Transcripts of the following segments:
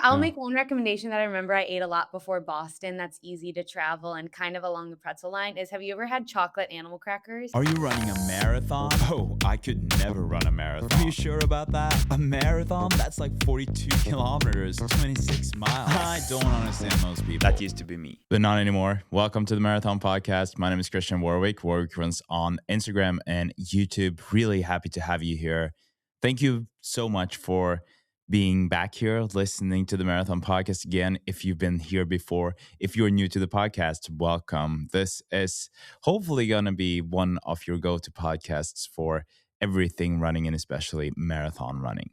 I'll Yeah. make one recommendation that I remember I ate a lot before Boston that's easy to travel and kind of along the pretzel line is have you ever had chocolate animal crackers? Are you running a marathon? Oh, I could never run a marathon. Are you sure about that? A marathon? That's like 42 kilometers, 26 miles. I don't understand those people. That used to be me. But not anymore. Welcome to the Marathon Podcast. My name is Christian Warwick. Warwick runs on Instagram and YouTube. Really happy to have you here. Thank you so much for being back here, listening to the Marathon Podcast again. If you've been here before, if you're new to the podcast, welcome. This is hopefully going to be one of your go-to podcasts for everything running and especially marathon running.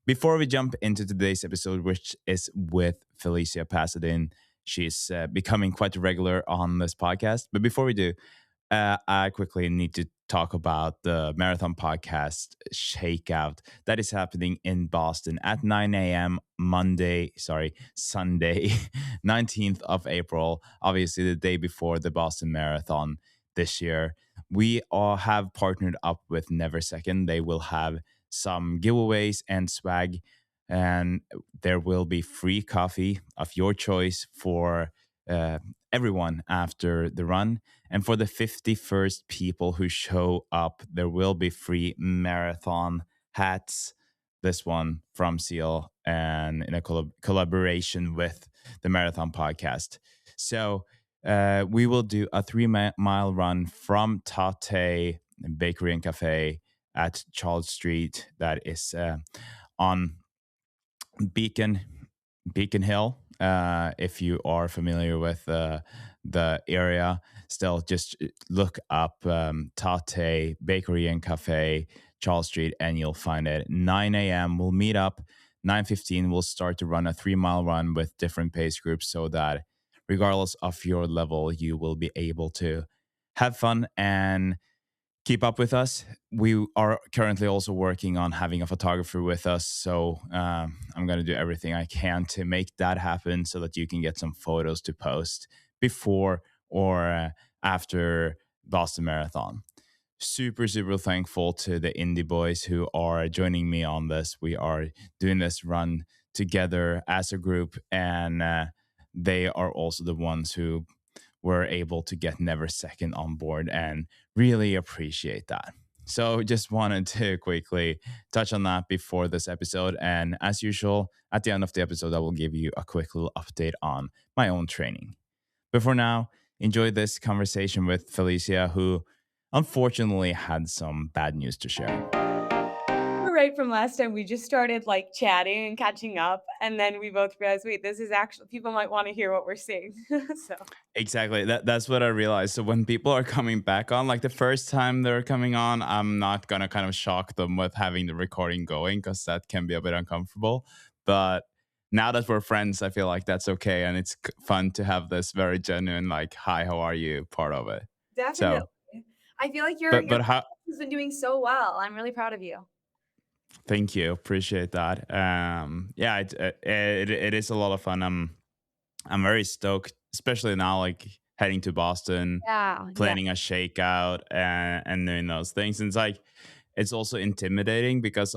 Before we jump into today's episode, which is with Felicia Pasadyn, she's becoming quite a regular on this podcast. But before we do, I quickly need to talk about the marathon podcast Shakeout that is happening in Boston at 9 a.m. Sunday, 19th of April, obviously the day before the Boston Marathon this year. We all have partnered up with Never Second. They will have some giveaways and swag, and there will be free coffee of your choice for everyone after the run. And for the 51st people who show up, there will be free marathon hats. This one from Seal and in a collaboration with the Marathon Podcast. So we will do a 3 mile run from Tate Bakery and Cafe at Charles Street. That is on Beacon Beacon Hill. If you are familiar with the area, still just look up Tate Bakery and Cafe, Charles Street, and you'll find it. 9 a.m. We'll meet up. 9:15. We'll start to run a 3 mile run with different pace groups, so that regardless of your level, you will be able to have fun and keep up with us. We are currently also working on having a photographer with us. So I'm going to do everything I can to make that happen so that you can get some photos to post before or after Boston Marathon. Super, super thankful to the indie boys who are joining me on this. We are doing this run together as a group, and they are also the ones who were able to get Never Second on board and really appreciate that. So just wanted to quickly touch on that before this episode. And as usual, at the end of the episode, I will give you a quick little update on my own training. But for now, enjoy this conversation with Felicia, who unfortunately had some bad news to share. We're right from last time, we just started, like, chatting and catching up, and then we both realized, "Wait, this is actually people might wanna hear what we're saying." So Exactly. That's what I realized. So when people are coming back on, like the first time they're coming on, I'm not gonna kind of shock them with having the recording going because that can be a bit uncomfortable. But now that we're friends, I feel like that's okay, and it's fun to have this very genuine, like, "Hi, how are you?" part of it. definitely. So, I feel like your but how? podcast has been doing so well. I'm really proud of you. Thank you, appreciate that. Yeah, it is a lot of fun. I'm very stoked, especially now, like heading to Boston, Yeah, yeah. planning a shakeout and doing those things. And it's like, it's also intimidating because,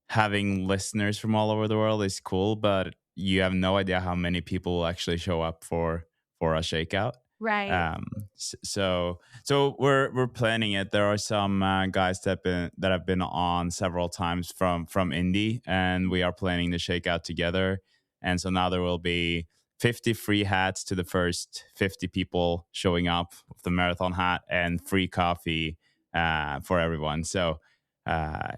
having listeners from all over the world is cool, but you have no idea how many people will actually show up for a shakeout. Right. Um, so we're planning it. There are some guys that have been on several times from Indy, and we are planning the shakeout together. And so now there will be 50 free hats to the first 50 people showing up with the marathon hat, and free coffee for everyone. So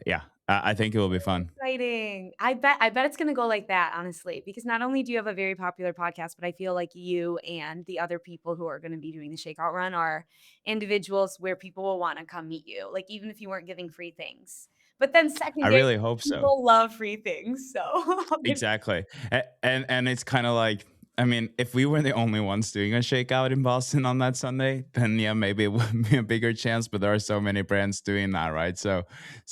yeah, I think it will be fun. Exciting. I bet it's gonna go like that, honestly, because not only do you have a very popular podcast, but I feel like you and the other people who are gonna be doing the shakeout run are individuals where people will wanna come meet you, like, even if you weren't giving free things. But then I secondary, really hope so. people love free things, so Exactly. And it's kind of like, I mean, if we were the only ones doing a shakeout in Boston on that Sunday, then yeah, maybe it would be a bigger chance. But there are so many brands doing that, right? So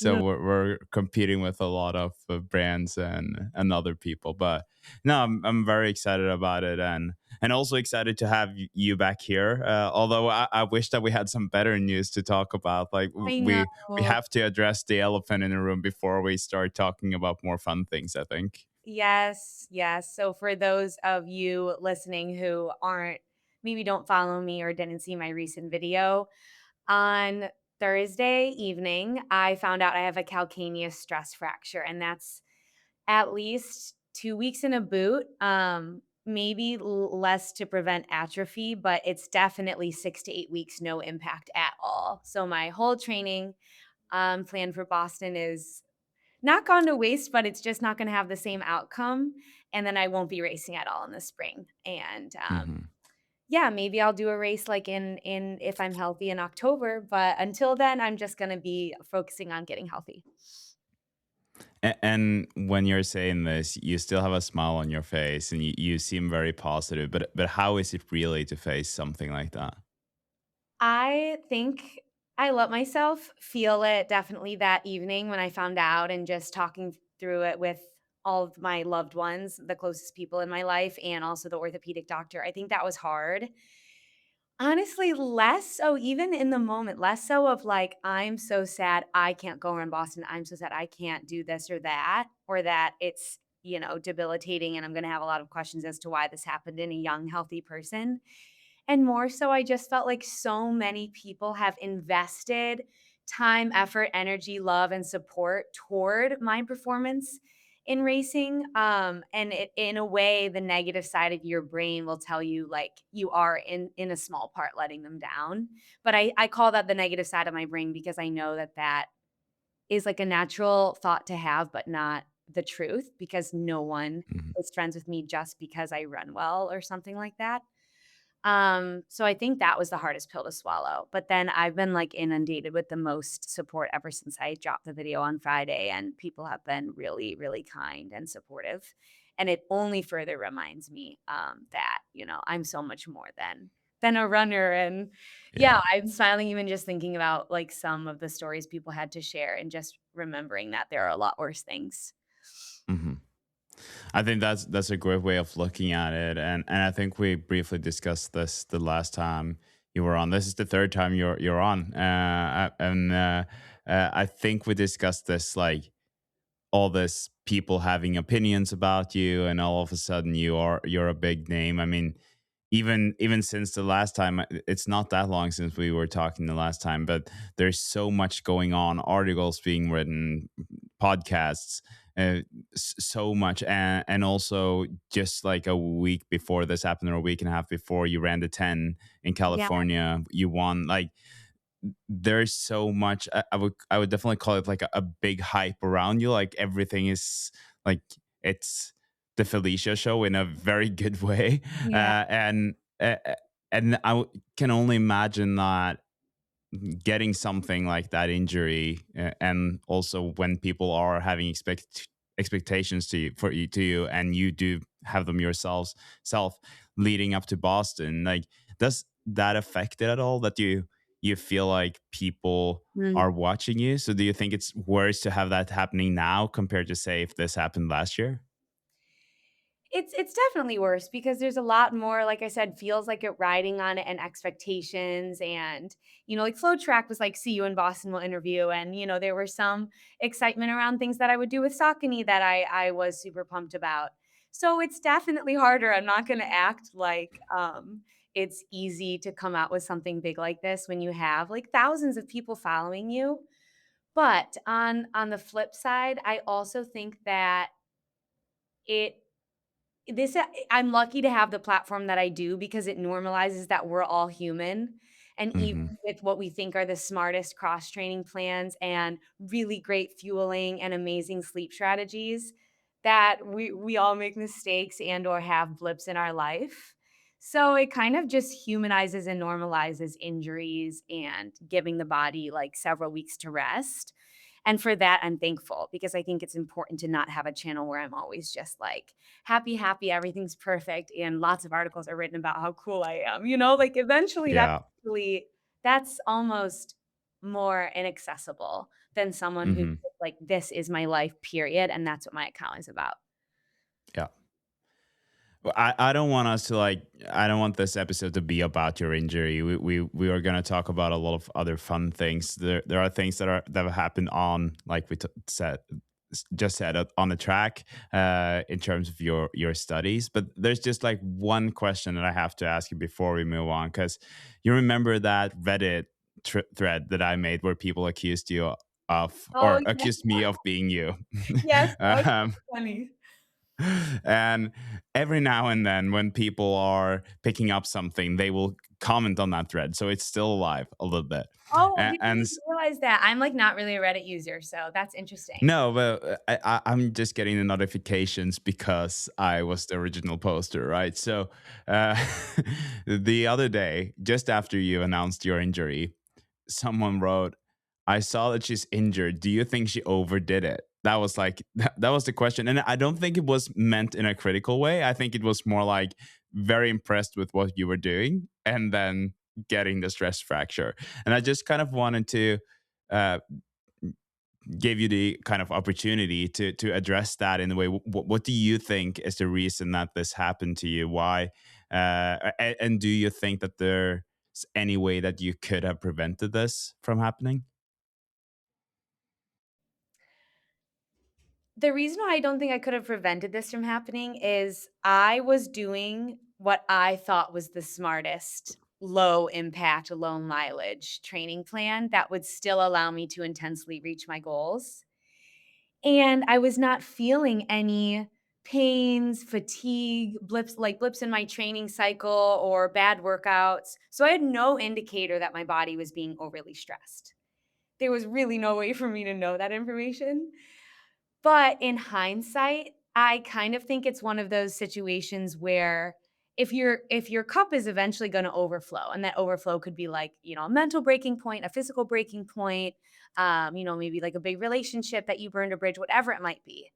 Mm, we're competing with a lot of brands and other people. But no, I'm very excited about it, and also excited to have you back here. Although I wish that we had some better news to talk about. Like I we know. have to address the elephant in the room before we start talking about more fun things, I think. Yes, yes. So for those of you listening who aren't maybe don't follow me or didn't see my recent video, on Thursday evening, I found out I have a calcaneus stress fracture, and that's at least 2 weeks in a boot, maybe less to prevent atrophy, but it's definitely 6 to 8 weeks, no impact at all. So my whole training, plan for Boston is not gone to waste, but it's just not gonna have the same outcome, and then I won't be racing at all in the spring, and, Hmm. yeah, maybe I'll do a race, like, in if I'm healthy in October, but until then, I'm just gonna be focusing on getting healthy. And when you're saying this, you still have a smile on your face, and you seem very positive. But how is it really to face something like that? I think I let myself feel it definitely that evening when I found out and just talking through it with all of my loved ones, the closest people in my life, and also the orthopedic doctor. I think that was hard. Honestly, less so even in the moment, less so of like, I'm so sad I can't go around Boston. I'm so sad I can't do this or that it's, debilitating and I'm gonna have a lot of questions as to why this happened in a young, healthy person. And more so, I just felt like so many people have invested time, effort, energy, love, and support toward my performance in racing. And in a way, the negative side of your brain will tell you like you are in a small part letting them down. But I call that the negative side of my brain because I know that that is like a natural thought to have, but not the truth because no one Hmm. is friends with me just because I run well or something like that. So I think that was the hardest pill to swallow, but then I've been, like, inundated with the most support ever since I dropped the video on Friday, and people have been really, really kind and supportive, and it only further reminds me, that, I'm so much more than a runner, and yeah, Yeah. I'm smiling even just thinking about, like, some of the stories people had to share and just remembering that there are a lot worse things. Hmm. I think that's a great way of looking at it, and I think we briefly discussed this the last time you were on. This is the third time you're on, and I think we discussed this like all this people having opinions about you, and all of a sudden you're a big name. I mean, even since the last time, it's not that long since we were talking the last time, but there's so much going on, articles being written, podcasts, uh, so much. And also just like a week before this happened, or a week and a half before, you ran the 10 in Yeah, California, you won. Like, there's so much. I would definitely call it like a big hype around you. Like, everything is like, it's the Felicia show in a very good way. yeah, And I can only imagine that getting something like that injury, and also when people are having expectations to you, and you do have them yourselves self leading up to Boston, like, does that affect it at all, that you feel like people mm. are watching you? So do you think it's worse to have that happening now compared to, say, if this happened last year? It's definitely worse because there's a lot more, like I said, feels like it riding on it and expectations and, like Flow Track was like, "See you in Boston, we'll interview," and, there were some excitement around things that I would do with Saucony that I was super pumped about. So it's definitely harder. I'm not gonna act like, it's easy to come out with something big like this when you have, like, thousands of people following you. But on the flip side, I also think that it this I'm lucky to have the platform that I do because it normalizes that we're all human, and even Hmm. with what we think are the smartest cross-training plans and really great fueling and amazing sleep strategies, that we all make mistakes and or have blips in our life. So it kind of just humanizes and normalizes injuries and giving the body, like, several weeks to rest. And for that, I'm thankful because I think it's important to not have a channel where I'm always just like happy, happy, everything's perfect, and lots of articles are written about how cool I am, like eventually Yeah. that's almost more inaccessible than someone who's Hmm. just like, this is my life, period. And that's what my account is about. Yeah. Well, I don't want us to like, I don't want this episode to be about your injury. We are gonna talk about a lot of other fun things. There are things that have happened on, like we said, just said, on the track in terms of your studies. But there's just like one question that I have to ask you before we move on, because you remember that Reddit thread that I made where people accused you of, Oh, or yeah. accused me of being you. Yes, that was um, funny. and every now and then, when people are picking up something, they will comment on that thread. So it's still alive a little bit. Oh, I And, didn't even realize that. I'm, like, not really a Reddit user, so that's interesting. no, but I'm just getting the notifications because I was the original poster, right? So uh, the other day, just after you announced your injury, someone wrote, "I saw that she's injured. Do you think she overdid it?" That was like that was the question, and I don't think it was meant in a critical way. I think it was more like very impressed with what you were doing, and then getting the stress fracture. And I just kind of wanted to. Uh, Gave you the kind of opportunity to address that in a way. What do you think is the reason that this happened to you? Why? And do you think that there's any way that you could have prevented this from happening? The reason why I don't think I could have prevented this from happening is I was doing what I thought was the smartest low impact, low mileage training plan that would still allow me to intensely reach my goals. And I was not feeling any pains, fatigue, blips in my training cycle or bad workouts. So I had no indicator that my body was being overly stressed. There was really no way for me to know that information. But in hindsight, I kind of think it's one of those situations where if your cup is eventually gonna overflow, and that overflow could be like, a mental breaking point, a physical breaking point, maybe like a big relationship that you burned a bridge, whatever it might be.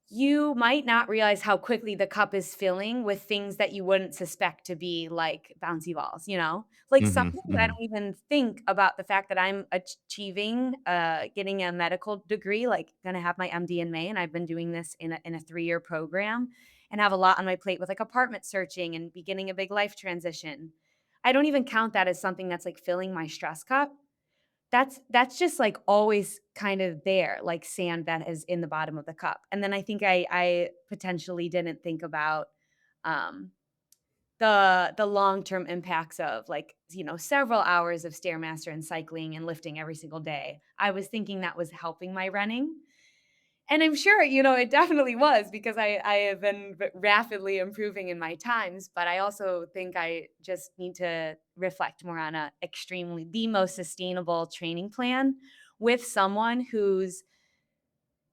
You might not realize how quickly the cup is filling with things that you wouldn't suspect to be like bouncy balls, you know? Like some Hmm. things I Hmm. don't even think about the fact that I'm achieving, getting a medical degree, like gonna have my MD in May, and I've been doing this in a 3-year program and have a lot on my plate with like apartment searching and beginning a big life transition. I don't even count that as something that's like filling my stress cup. That's just, like, always kind of there, like sand that is in the bottom of the cup, and then I think I potentially didn't think about, um, the long-term impacts of, like, several hours of Stairmaster and cycling and lifting every single day. I was thinking that was helping my running, and I'm sure, it definitely was because I have been rapidly improving in my times, but I also think I just need to reflect more on a extremely the most sustainable training plan with someone whose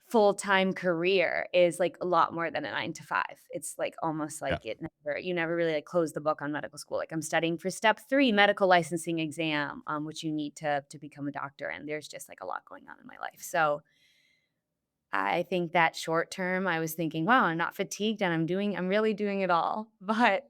full-time career is like a lot more than a 9 to 5. It's like almost Yeah. like you never really like close the book on medical school. Like I'm studying for step 3 medical licensing exam, which you need to become a doctor, and there's just like a lot going on in my life. So I think that short term, I was thinking, "Wow, I'm not fatigued and I'm really doing it all." But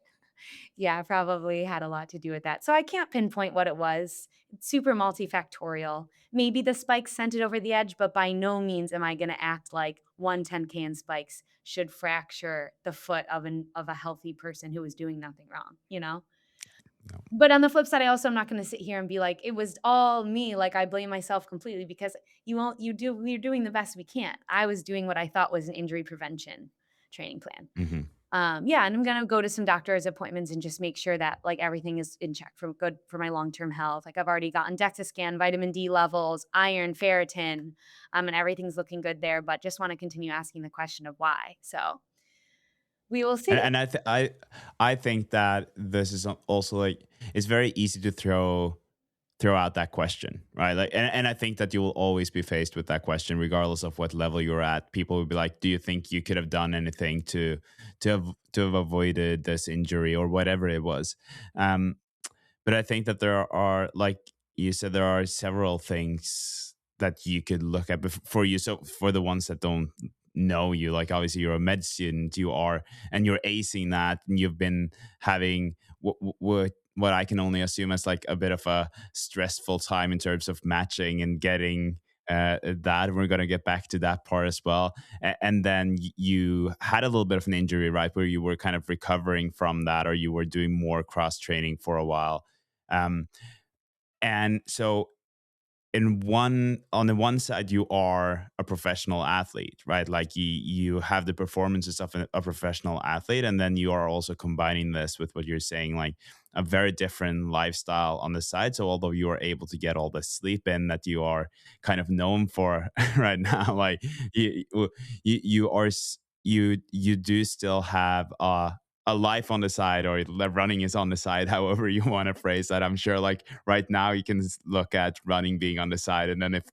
yeah, I probably had a lot to do with that. So I can't pinpoint what it was. It's super multifactorial. Maybe the spikes sent it over the edge, but by no means am I gonna act like 110K in spikes should fracture the foot of a healthy person who is doing nothing wrong, you know? No. But on the flip side, I also am not gonna sit here and be like, "It was all me," like, I blame myself completely because we're doing the best we can. I was doing what I thought was an injury prevention training plan. Hmm. Yeah, and I'm gonna go to some doctor's appointments and just make sure that, like, everything is in check for good for my long-term health. Like, I've already gotten DEXA scan, vitamin D levels, iron, ferritin, and everything's looking good there, but just wanna continue asking the question of why. So, we will And see. I think that this is also like, it's very easy to throw out that question, right? Like, and I think that you will always be faced with that question, regardless of what level you're at. People will be like, "Do you think you could have done anything to have avoided this injury or whatever it was?" Um, but I think that there are, like you said, there are several things that you could look at for you. So for the ones that don't know you, like obviously you're a med student, you are, and you're acing that, and you've been having what I can only assume as like a bit of a stressful time in terms of matching and getting that. We're going to get back to that part as well. And then you had a little bit of an injury, right, where you were kind of recovering from that, or you were doing more cross training for a while. Um, and so in one on the one side you are a professional athlete, right? Like you have the performances of a professional athlete, and then you are also combining this with what you're saying, like a very different lifestyle on the side. So although you are able to get all the sleep in that you are kind of known for right now, like you are you do still have a life on the side, or running is on the side, however you want to phrase that. I'm sure like right now you can look at running being on the side, and then if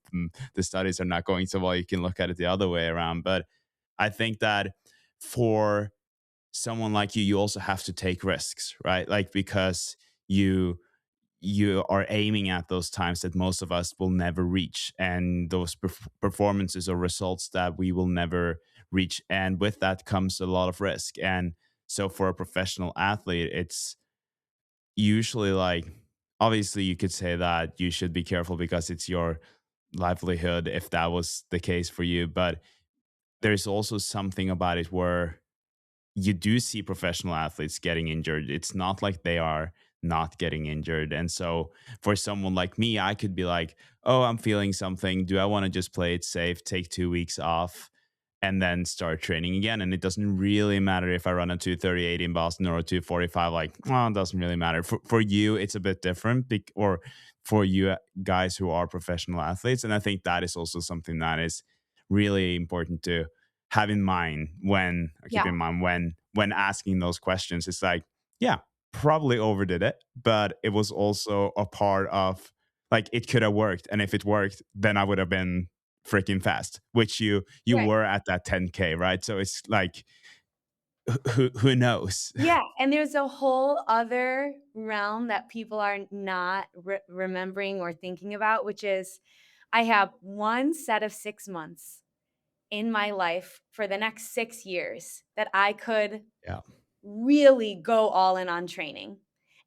the studies are not going so well, you can look at it the other way around. But I think that for someone like you also have to take risks, right? Like because you you are aiming at those times that most of us will never reach, and those performances or results that we will never reach, and with that comes a lot of risk. And so for a professional athlete, it's usually like, obviously you could say that you should be careful because it's your livelihood if that was the case for you, but there's also something about it where you do see professional athletes getting injured. It's not like they are not getting injured. And so for someone like me, I could be like, oh, I'm feeling something. Do I want to just play it safe, take 2 weeks off, and then start training again? And it doesn't really matter if I run a 2:38 in Boston or a 2:45. Like, oh, it doesn't really matter. For you, it's a bit different, or for you guys who are professional athletes. And I think that is also something that is really important to have in mind when, or keep Yeah. in mind when asking those questions. It's like, yeah, probably overdid it, but it was also a part of, like, it could have worked, and if it worked, then I would have been freaking fast, which you Right. were at that 10K, right? So it's like, who knows? Yeah, and there's a whole other realm that people are not remembering or thinking about, which is I have one set of 6 months in my life for the next 6 years that I could Yeah. really go all in on training,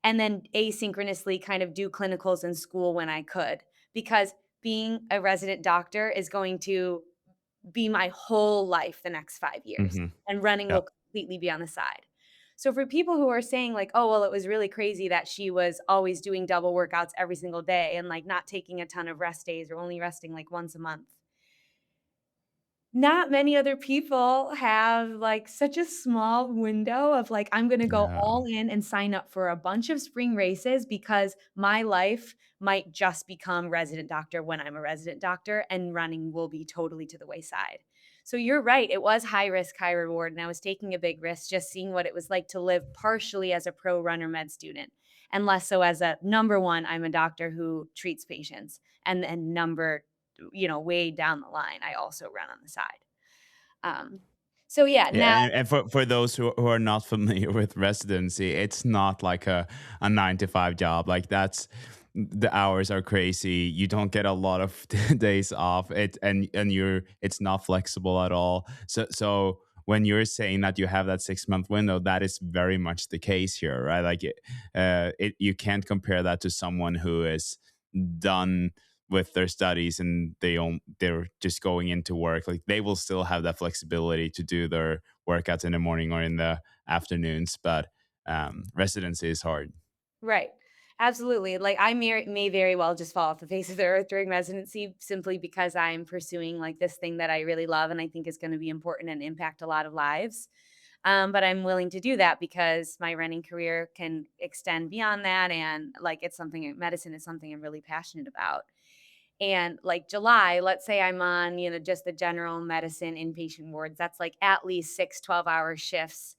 and then asynchronously kind of do clinicals in school when I could, because being a resident doctor is going to be my whole life the next 5 years, Hmm. and running Yeah. will completely be on the side. So for people who are saying like, "Oh, well, it was really crazy that she was always doing double workouts every single day and, like, not taking a ton of rest days or only resting, like, once a month." Not many other people have, like, such a small window of, like, I'm gonna go Yeah. all in and sign up for a bunch of spring races because my life might just become resident doctor when I'm a resident doctor, and running will be totally to the wayside. So you're right, it was high risk, high reward, and I was taking a big risk just seeing what it was like to live partially as a pro runner med student, and less so as a number 1, I'm a doctor who treats patients, and then number way down the line, I also run on the side. Um, so yeah, Yeah, now and for those who are not familiar with residency, it's not like a 9 to 5 job. Like that's, the hours are crazy. You don't get a lot of days off. And you're, it's not flexible at all. So when you're saying that you have that 6 month window, that is very much the case here, right? Like you can't compare that to someone who is done with their studies and they're just going into work. Like they will still have that flexibility to do their workouts in the morning or in the afternoons, but residency is hard. right. Absolutely. Like I may very well just fall off the face of the earth during residency simply because I'm pursuing like this thing that I really love and I think is going to be important and impact a lot of lives. But I'm willing to do that because my running career can extend beyond that. And like it's something, medicine is something I'm really passionate about. And like July, let's say I'm on, just the general medicine inpatient wards. That's like at least 6 12-hour shifts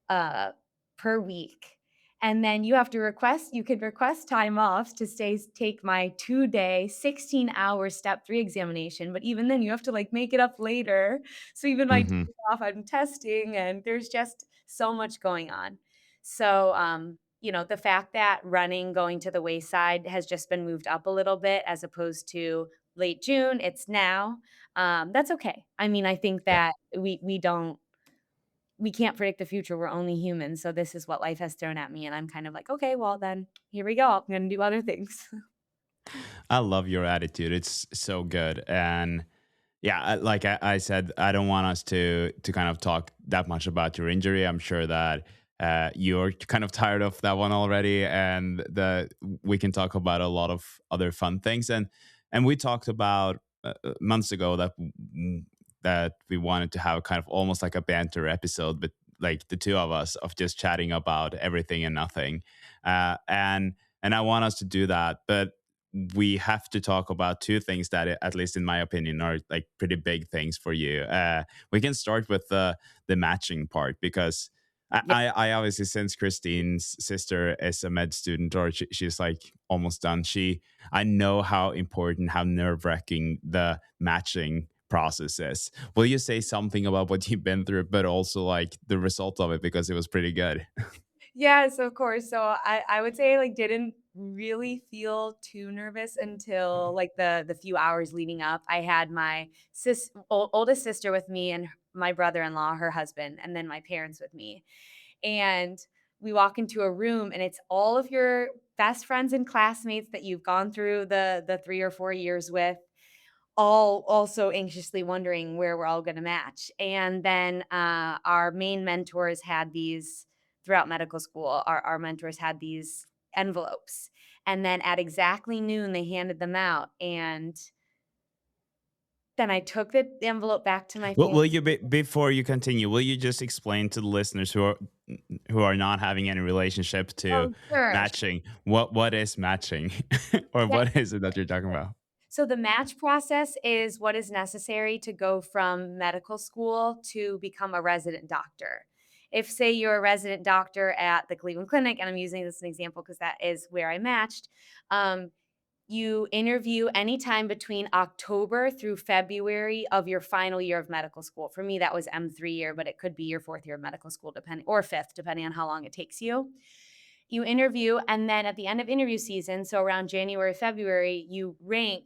uh, per week. And then you could request time off to take my 2-day, 16-hour step 3 examination. But even then, you have to like make it up later. So even my Hmm. days off, I'm testing, and there's just so much going on. So, the fact that running going to the wayside has just been moved up a little bit as opposed to late June, it's now. That's okay. I mean, I think Yeah. that we can't predict the future, we're only humans, so this is what life has thrown at me, and I'm kind of like, "Okay, well, then here we go, I'm gonna do other things." I love your attitude. It's so good. And yeah, like I said, I don't want us to kind of talk that much about your injury. I'm sure that you're kind of tired of that one already, and that we can talk about a lot of other fun things. And And we talked about months ago that that we wanted to have kind of almost like a banter episode, but like the two of us of just chatting about everything and nothing. And I want us to do that, but we have to talk about two things that, at least in my opinion, are like pretty big things for you. We can start with the matching part, because Yeah. I obviously, since Christine's sister is a med student, or she's like almost done, I know how important, how nerve wracking the matching process is. Will you say something about what you've been through, but also like the result of it, because it was pretty good? Yes, of course. So I would say I, like, didn't really feel too nervous until, like, the few hours leading up. I had my oldest sister with me and my brother-in-law, her husband, and then my parents with me. And we walk into a room and it's all of your best friends and classmates that you've gone through the 3 or 4 years with, all also anxiously wondering where we're all gonna match. And then, our main mentors had these throughout medical school, our mentors had these envelopes, and then at exactly noon, they handed them out, and then I took the envelope back to my Will family. you before you continue? Will you just explain to the listeners who are not having any relationship to Oh, sure. matching, what is matching, or Yeah. what is it that you're talking about? So the match process is what is necessary to go from medical school to become a resident doctor. If, say, you're a resident doctor at the Cleveland Clinic, and I'm using this as an example because that is where I matched, um, you interview anytime between October through February of your final year of medical school. For me, that was M3 year, but it could be your fourth year of medical school, depending, or fifth, depending on how long it takes you. You interview, and then at the end of interview season, so around January, February, you rank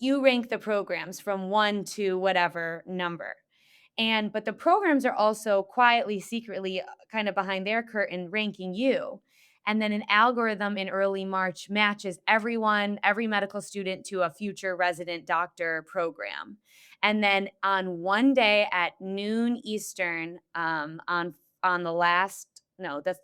the programs from 1 to whatever number. And but the programs are also quietly, secretly, kind of behind their curtain ranking you. And then an algorithm in early March matches every medical student to a future resident doctor program. And then on one day at noon Eastern, on the last no, the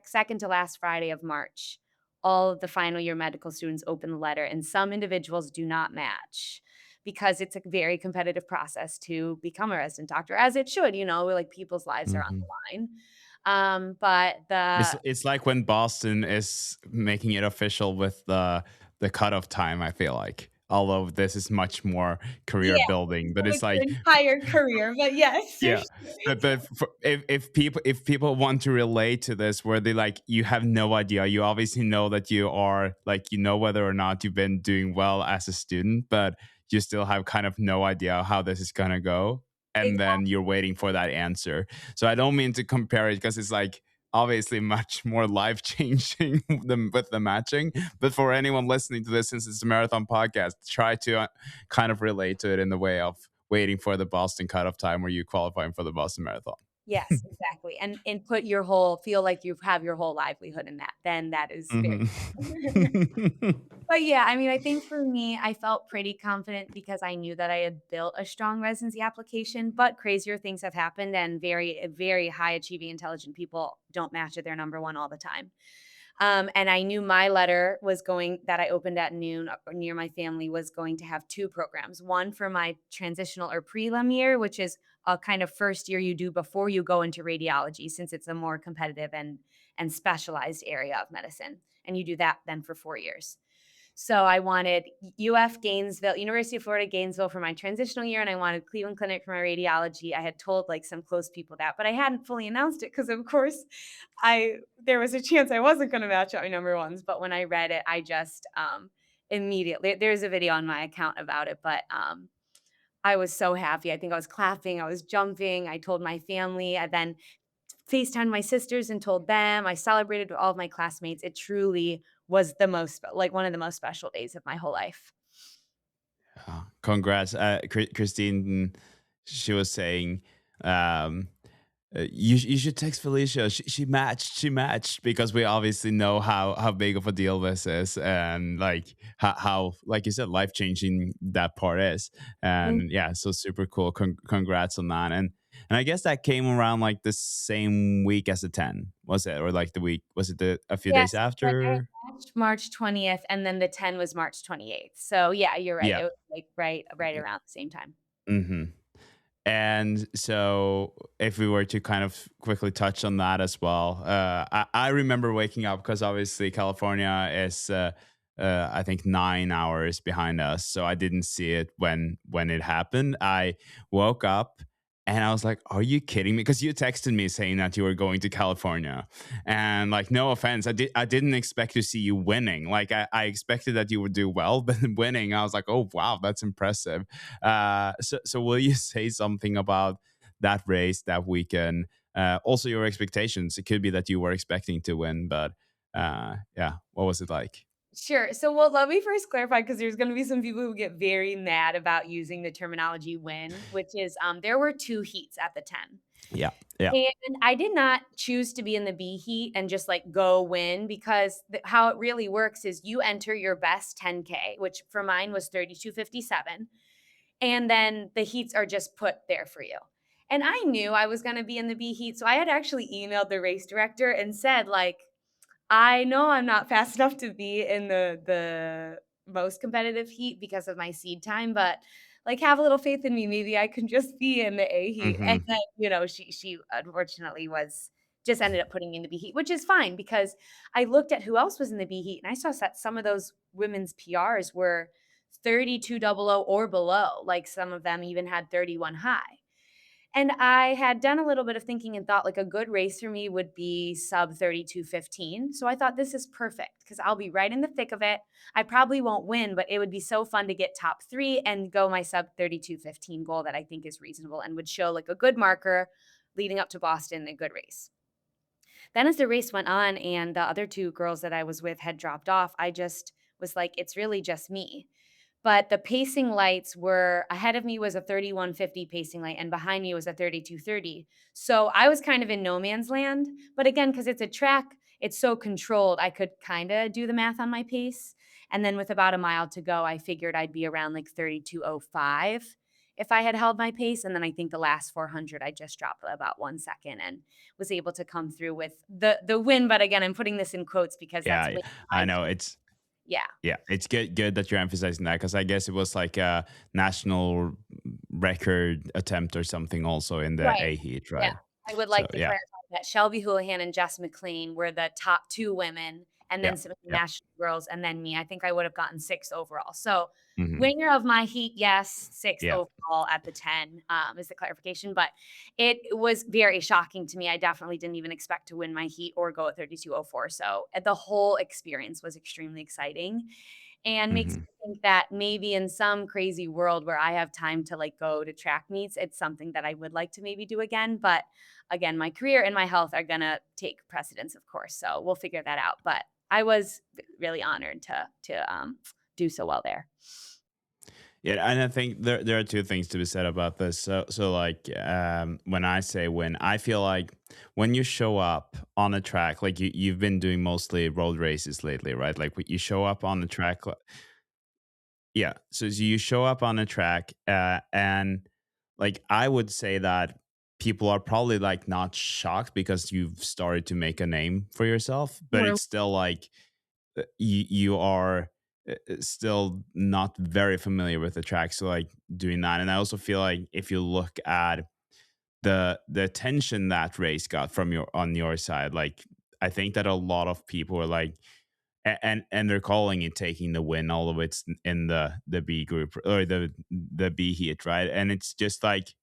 second to last Friday of March, all of the final year medical students open the letter, and some individuals do not match because it's a very competitive process to become a resident doctor, as it should, like, people's lives are on Mhm. the line. But the It's like when Boston is making it official with the cutoff time. I feel like, although this is much more career Yeah, building, but like it's your like, entire career, but yes, for yeah, sure. but if people want to relate to this, where they like, you have no idea, you obviously know that you are like, you know whether or not you've been doing well as a student, but you still have kind of no idea how this is gonna go, and then you're waiting for that answer. So I don't mean to compare it, because it's like obviously much more life changing than with the matching. But for anyone listening to this, since it's a marathon podcast, try to kind of relate to it in the way of waiting for the Boston cutoff time, where you qualifying for the Boston Marathon. Yes, exactly, and put your whole feel like you have your whole livelihood in that, then that is very Mhm. But yeah, I mean, I think for me, I felt pretty confident because I knew that I had built a strong residency application, but crazier things have happened, and very high achieving, intelligent people don't match at their number one all the time. And I knew my letter was going that I opened at noon near my family was going to have 2 programs. One for my transitional or prelim year, which is a kind of first year you do before you go into radiology, since it's a more competitive and specialized area of medicine. And you do that then for 4 years. So I wanted UF Gainesville, University of Florida, Gainesville for my transitional year, and I wanted Cleveland Clinic for my radiology. I had told, like, some close people that, but I hadn't fully announced it because, of course, I there was a chance I wasn't gonna match out my number ones, but when I read it, I just, immediately there's a video on my account about it, but, I was so happy. I think I was clapping, I was jumping, I told my family, I then FaceTimed my sisters and told them, I celebrated with all of my classmates. It truly was the most like, one of the most special days of my whole life. Congrats, Christine. She was saying, um, you should text Felicia. She matched, because we obviously know how big of a deal this is, and like how like you said, life changing that part is. Mm, And yeah, so super cool. Congrats on that. And I guess that came around like the same week as the 10, was it, or like the week, was it a few days yes, but I after? March 20th, and then the 10 was March 28th. So, yeah, you're right. Yeah. It was, like, right around the same time. Mhm. And so, if we were to kind of quickly touch on that as well, I remember waking up because obviously California is, I think, 9 hours behind us. So I didn't see it when it happened. I woke up and I was like, "Are you kidding me?" Because you texted me saying that you were going to California, and like, no offense, I didn't expect to see you winning. Like, I expected that you would do well, but winning, I was like, "Oh wow, that's impressive." So will you say something about that race that weekend? Also, your expectations. It could be that you were expecting to win, but yeah, what was it like? Sure. So, well, let me first clarify because there's going to be some people who get very mad about using the terminology win, which is there were 2 heats at the 10. Yeah, yeah. And I did not choose to be in the B heat and just like go win because how it really works is you enter your best 10K, which for mine was 32:57, and then the heats are just put there for you. And I knew I was going to be in the B heat, so I had actually emailed the race director and said like, I know I'm not fast enough to be in the most competitive heat because of my seed time, but, like, have a little faith in me, maybe I can just be in the A heat, and Hmm. then, she unfortunately was just ended up putting me in the B heat, which is fine because I looked at who else was in the B heat, and I saw that some of those women's PRs were 32:00 or below, like, some of them even had 31 high. And I had done a little bit of thinking and thought like a good race for me would be sub 32:15. So I thought this is perfect because I'll be right in the thick of it. I probably won't win, but it would be so fun to get top 3 and go my sub 32:15 goal that I think is reasonable and would show like a good marker leading up to Boston, a good race. Then as the race went on and the other 2 girls that I was with had dropped off, I just was like, it's really just me. But the pacing lights were ahead of me was a 31:50 pacing light, and behind me was a 32:30. So I was kind of in no man's land. But again, because it's a track, it's so controlled, I could kinda do the math on my pace. And then with about a mile to go, I figured I'd be around like 32:05 if I had held my pace. And then I think the last 400, I just dropped about 1 second and was able to come through with the win. But again, I'm putting this in quotes because that's Yeah, only I 5 know heats. it's Yeah. yeah, it's good that you're emphasizing that because I guess it was like a national record attempt or something also in the Right. A heat, Yeah. right? I would So like to yeah, clarify that Shelby Houlihan and Jess McLean were the top 2 women, and yeah, then some of the yeah. national girls, and then me. I think I would have gotten 6th overall. So, Hmm. winner of my heat, yes, 6th Yeah. overall at the 10, is the clarification, but it was very shocking to me. I definitely didn't even expect to win my heat or go at 32:04. So, the whole experience was extremely exciting and makes Hmm. me think that maybe in some crazy world where I have time to like go to track meets, it's something that I would like to maybe do again. But again, my career and my health are gonna take precedence, of course. So we'll figure that out. But I was really honored to do so well there. Yeah, and I think there are two things to be said about this. So like when I say win, I feel like when you show up on a track, like you've been doing mostly road races lately, right? Like you show up on the track, yeah. So you show up on a track, and like I would say that people are probably like not shocked because you've started to make a name for yourself, but We're it's still like you are still not very familiar with the track. So like doing that, and I also feel like if you look at the attention that race got from your on your side, like I think that a lot of people are like and they're calling it taking the win, although it's in the B group or the B heat, right? And it's just like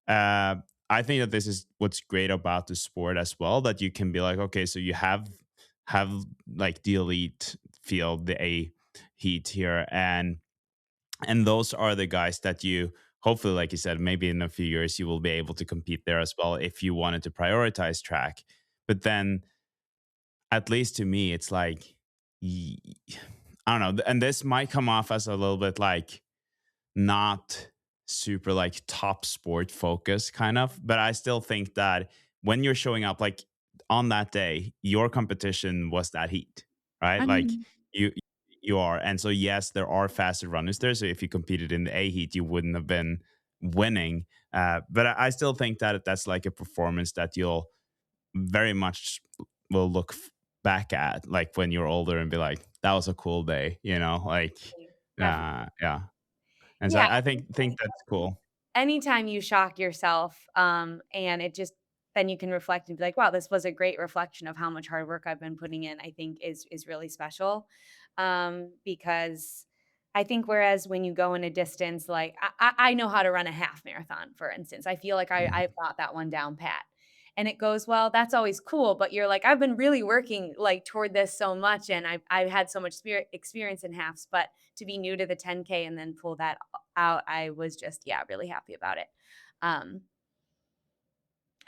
uh, I think that this is what's great about the sport as well, that you can be like, okay, so you have like the elite field, the A heat here, and those are the guys that you hopefully, like you said, maybe in a few years you will be able to compete there as well if you wanted to prioritize track. But then at least to me, it's like y- I don't know, and this might come off as a little bit like not super like top sport focus kind of, but I still think that when you're showing up like on that day, your competition was that heat, right? I Like mean, you you are. And so yes, there are faster runners there. So if you competed in the A heat, you wouldn't have been winning. But I still think that that's like a performance that you'll very much will look back at, like when you're older, and be like, that was a cool day, like, Definitely. yeah. And so Yeah, I I think that's cool. anytime you shock yourself, and it just then you can reflect and be like, "Wow, this was a great reflection of how much hard work I've been putting in," I think is really special. Because I think whereas when you go in a distance, like I know how to run a half marathon, for instance. I feel like I've Mhm. got that one down pat. And it goes well, that's always cool, but you're like, I've been really working like toward this so much and I've had so much spirit experience in halves, but to be new to the 10K and then pull that out, I was just, yeah, really happy about it. Um,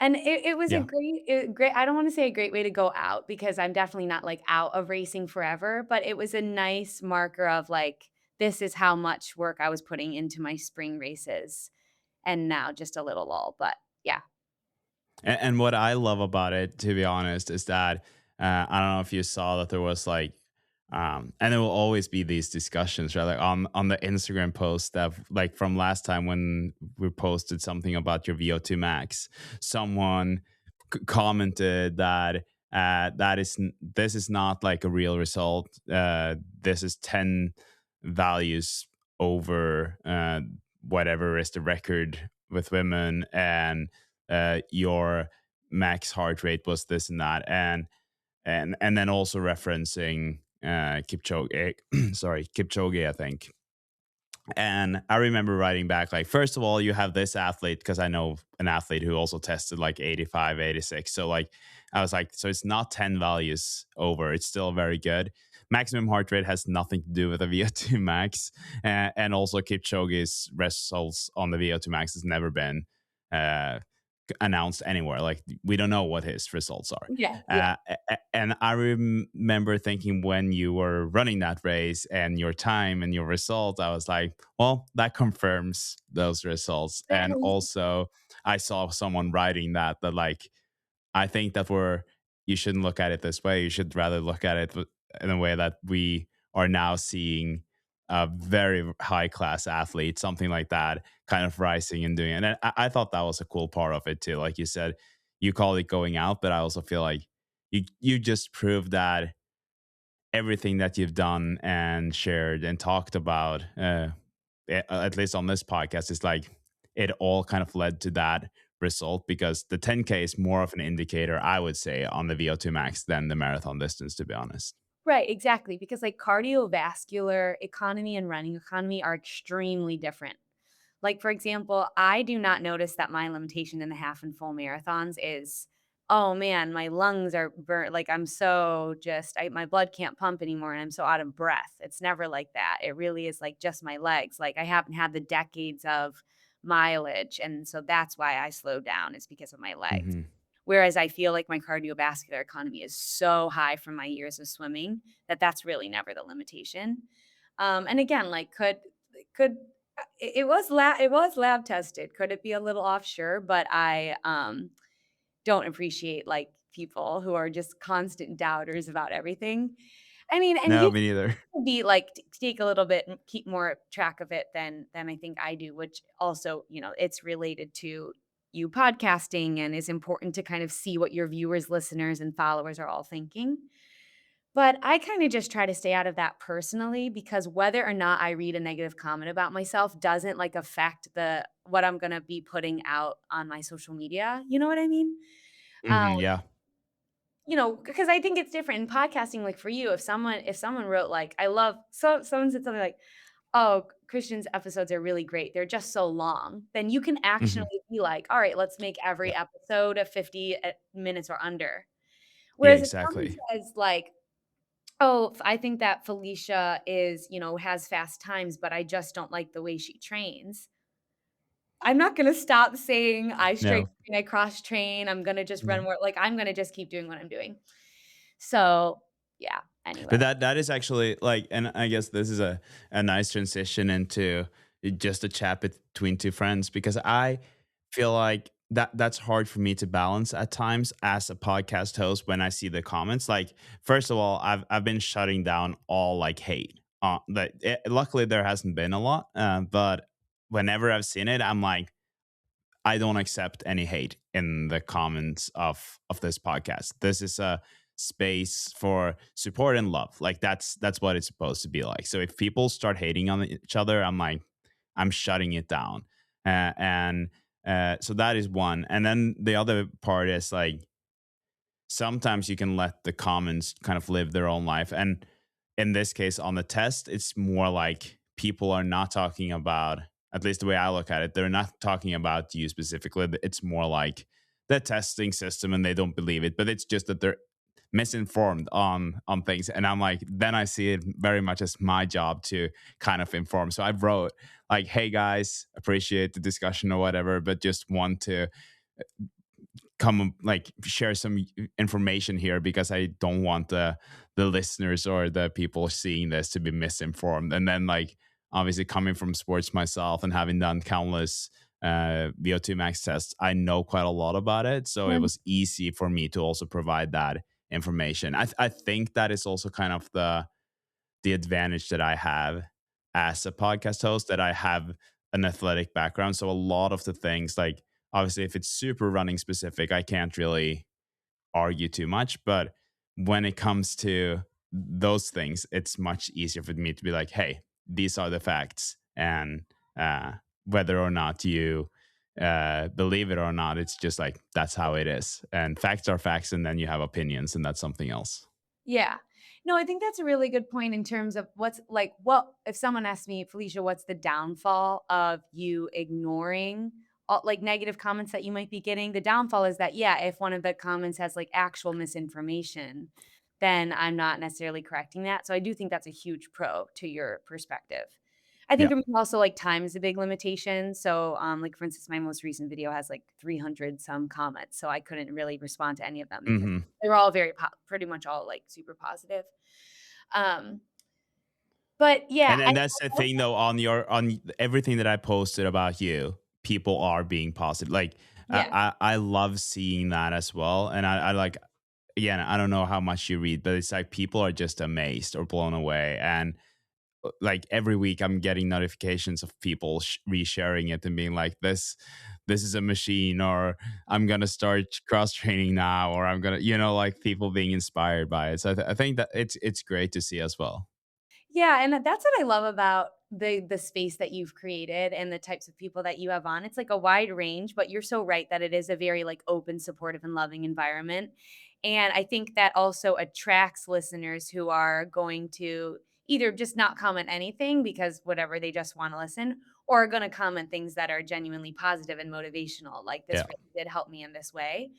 and it was a Yeah. great I don't wanna say a great way to go out because I'm definitely not, like, out of racing forever, but it was a nice marker of, like, this is how much work I was putting into my spring races, and now just a little lull, but yeah. And what I love about it, to be honest, is that I don't know if you saw that there was like, and there will always be these discussions, right? Like on the Instagram post that, like from last time when we posted something about your VO2 max, someone commented that this is not like a real result. This is 10 values over whatever is the record with women, and your max heart rate was this and that, and then also referencing Kipchoge, sorry, Kipchoge, I think. And I remember writing back, like, first of all, you have this athlete, because I know an athlete who also tested like 85, 86. So, like, I was like, so it's not 10 values over. It's still very good. Maximum heart rate has nothing to do with the VO2 max. And also, Kipchoge's results on the VO2 max has never been uh, announced anywhere. Like, we don't know what his results are. Yeah, yeah. And I remember thinking, when you were running that race and your time and your results, I was like, well, that confirms those results. And also, I saw someone writing that like, I think that you shouldn't look at it this way. You should rather look at it in a way that we are now seeing a very high class athlete, something like that, kind of rising and doing it. And I thought that was a cool part of it too. Like you said, you call it going out, but I also feel like you just proved that everything that you've done and shared and talked about, at least on this podcast, is like, it all kind of led to that result, because the 10K is more of an indicator, I would say, on the VO2 max than the marathon distance, to be honest. Right, exactly, because, like, cardiovascular economy and running economy are extremely different. Like, for example, I do not notice that my limitation in the half and full marathons is, "Oh, man, my lungs are burnt." Like, I'm so just my blood can't pump anymore, and I'm so out of breath. It's never like that. It really is, like, just my legs. Like, I haven't had the decades of mileage, and so that's why I slowed down is because of my legs. Hmm. Whereas I feel like my cardiovascular economy is so high from my years of swimming that that's really never the limitation. And again, like could it was lab tested. Could it be a little off? Sure, but I don't appreciate like people who are just constant doubters about everything. I mean, and No, you me neither. be like take a little bit and keep more track of it than I think I do, which also, it's related to you podcasting and is important to kind of see what your viewers, listeners, and followers are all thinking. But I kind of just try to stay out of that personally because whether or not I read a negative comment about myself doesn't like affect the what I'm gonna be putting out on my social media. You know what I mean? Hmm. Yeah. Because I think it's different in podcasting. Like for you, if someone wrote like, I love someone said something like, "Oh, Christian's episodes are really great. They're just so long." Then you can Hmm. actually be like, "All right, let's make Yeah. every episode of 50 minutes or under." Yeah, Whereas if someone exactly. says like, "Oh, I think that Felicia has fast times, but I just don't like the way she trains." I'm not gonna stop saying I strength No. train, I cross train, I'm gonna just run No. more like, I'm gonna just keep doing what I'm doing. So, yeah, But anyway. that is actually like, and I guess this is a nice transition into just a chat between two friends, because I feel like that's hard for me to balance at times as a podcast host when I see the comments. Like, first of all, I've been shutting down all like hate. Luckily there hasn't been a lot, but whenever I've seen it, I'm like, I don't accept any hate in the comments of this podcast. This is a space for support and love. Like that's what it's supposed to be like. So if people start hating on each other, I'm like, I'm shutting it down. And So that is one. And then the other part is like, sometimes you can let the comments kind of live their own life. And in this case, on the test, it's more like people are not talking about, at least the way I look at it, they're not talking about you specifically. It's more like the testing system and they don't believe it, but it's just that they're misinformed on things. And I'm like, then I see it very much as my job to kind of inform. So I wrote like, hey guys, appreciate the discussion or whatever, but just want to come like share some information here because I don't want the listeners or the people seeing this to be misinformed. And then like obviously coming from sports myself and having done countless VO2 max tests, I know quite a lot about it. So it Mhm. was easy for me to also provide that information. I think that is also kind of the advantage that I have as a podcast host, that I have an athletic background. So a lot of the things, like obviously if it's super running specific, I can't really argue too much. But when it comes to those things, it's much easier for me to be like, hey, these are the facts. And uh, whether or not you believe it or not, it's just like, that's how it is. And facts are facts. And then you have opinions, and that's something else. Yeah. No, I think that's a really good point in terms of what's like, what if someone asked me, Felicia, what's the downfall of you ignoring all, like negative comments that you might be getting? The downfall is that, yeah, if one of the comments has like actual misinformation, then I'm not necessarily correcting that. So I do think that's a huge pro to your perspective. I think Yeah. for me also like time is a big limitation. So like for instance, my most recent video has like 300 some comments. So I couldn't really respond to any of them because Hmm. they were all very pretty much all like super positive. Um, but yeah, And that's the thing though, on your on everything that I posted about you, people are being positive. Like yeah. I love seeing that as well. And I like, again, I don't know how much you read, but it's like people are just amazed or blown away. And like every week I'm getting notifications of people resharing it and being like, this is a machine, or I'm gonna start cross training now, or I'm gonna, like people being inspired by it. So I think that it's great to see as well. Yeah, and that's what I love about the space that you've created and the types of people that you have on. It's like a wide range, but you're so right that it is a very like open, supportive, and loving environment. And I think that also attracts listeners who are going to either just not comment anything because whatever they just want to listen, or are going to comment things that are genuinely positive and motivational. Like this Yeah. really did help me in this way.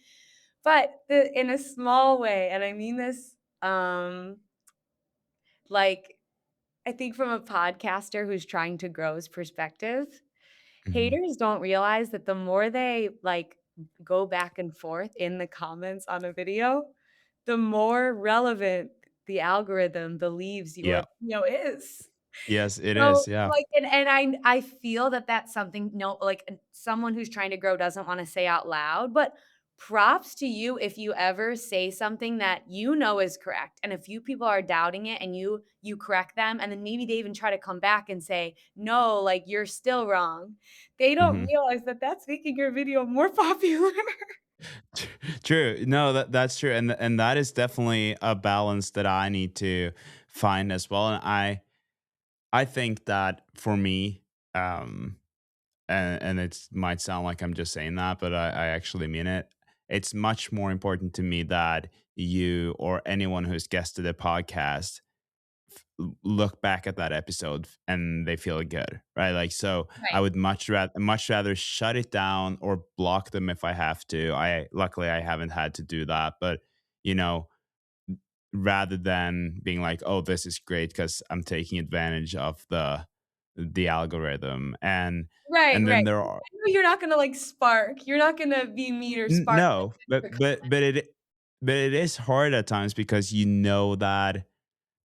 But in a small way, and I mean this like I think from a podcaster who's trying to grow his perspective, Mhm. haters don't realize that the more they, like, go back and forth in the comments on a video, the more relevant the algorithm believes your Yeah. video is. Yes, it So, is. Yeah. like and I feel that that's something no like, someone who's trying to grow doesn't wanna say out loud, but props to you if you ever say something that you know is correct, and a few people are doubting it and you correct them, and then maybe they even try to come back and say, "No, like, you're still wrong." They don't Mhm. realize that that's making your video more popular. True. No, that's true, and that is definitely a balance that I need to find as well. And I think that for me, um, and it might sound like I'm just saying that, but I actually mean it. It's much more important to me that you or anyone who's guested a podcast look back at that episode and they feel good, right? Like, so I Right. would much rather shut it down or block them if I have to. I luckily I haven't had to do that, but you know, rather than being like, oh, this is great because I'm taking advantage of the algorithm. And Right, then right. there are I know you're not gonna, like, spark. You're not gonna be mean or spark no, the but it is hard at times because you know that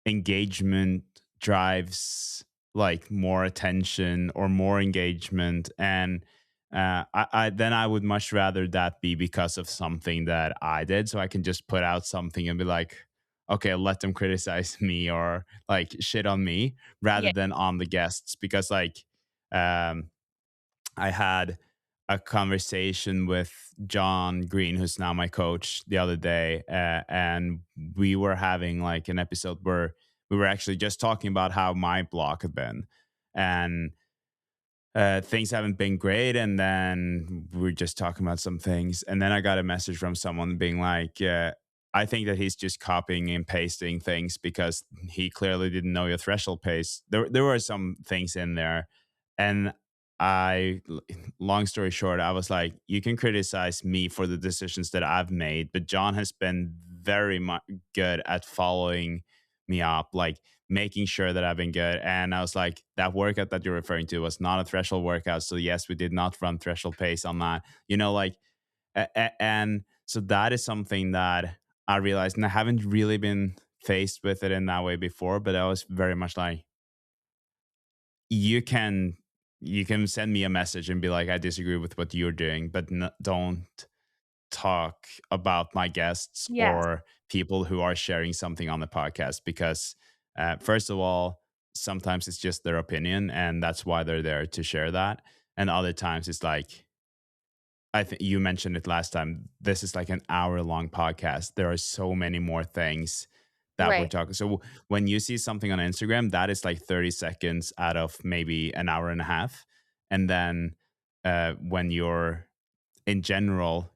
engagement drives like more attention or more engagement. And I then I would much rather that be because of something that I did, so I can just put out something and be like, okay, let them criticize me or like shit on me, rather yeah. than on the guests. Because like um I had a conversation with John Green, who's now my coach, the other day, and we were having like an episode where we were actually just talking about how my block had been, and things haven't been great. And then we are just talking about some things. And then I got a message from someone being like, I think that he's just copying and pasting things because he clearly didn't know your threshold pace. There were some things in there. And I, long story short, I was like, you can criticize me for the decisions that I've made, but John has been very much good at following me up. Like, making sure that I've been good. And I was like, that workout that you're referring to was not a threshold workout. So yes, we did not run threshold pace on that. Like, and so that is something that I realized, and I haven't really been faced with it in that way before. But I was very much like, you can you can send me a message and be like, I disagree with what you're doing, but don't talk about my guests Yes. or people who are sharing something on the podcast because first of all, sometimes it's just their opinion and that's why they're there to share that, and other times it's like, I think you mentioned it last time, this is like an hour long podcast. There are so many more things that we're Right. talking. So when you see something on Instagram, that is like 30 seconds out of maybe an hour and a half. And then when you're in general,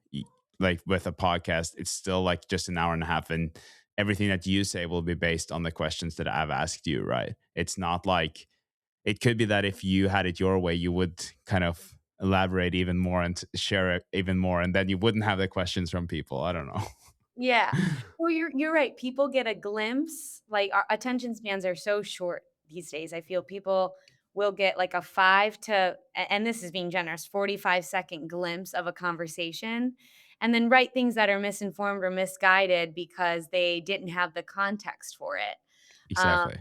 like with a podcast, it's still like just an hour and a half, and everything that you say will be based on the questions that I've asked you, right? It's not like, it could be that if you had it your way, you would kind of elaborate even more and share it even more, and then you wouldn't have the questions from people. I don't know. Yeah. Well, you're right. People get a glimpse. Like our attention spans are so short these days. I feel people will get like a 5 to and this is being generous, 45-second glimpse of a conversation and then write things that are misinformed or misguided because they didn't have the context for it. Um, Exactly.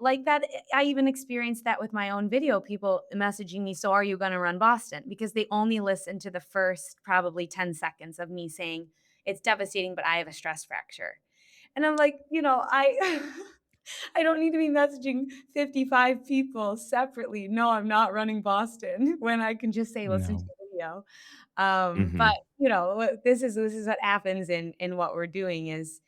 like that I even experienced that with my own video, people messaging me, "So are you gonna run Boston?" Because they only listened to the first probably 10 seconds of me saying, "It's devastating, but I have a stress fracture." And I'm like, I I don't need to be messaging 55 people separately. No, I'm not running Boston when I can just say, "Listen to No. the video." But, Hmm. this is what happens in what we're doing is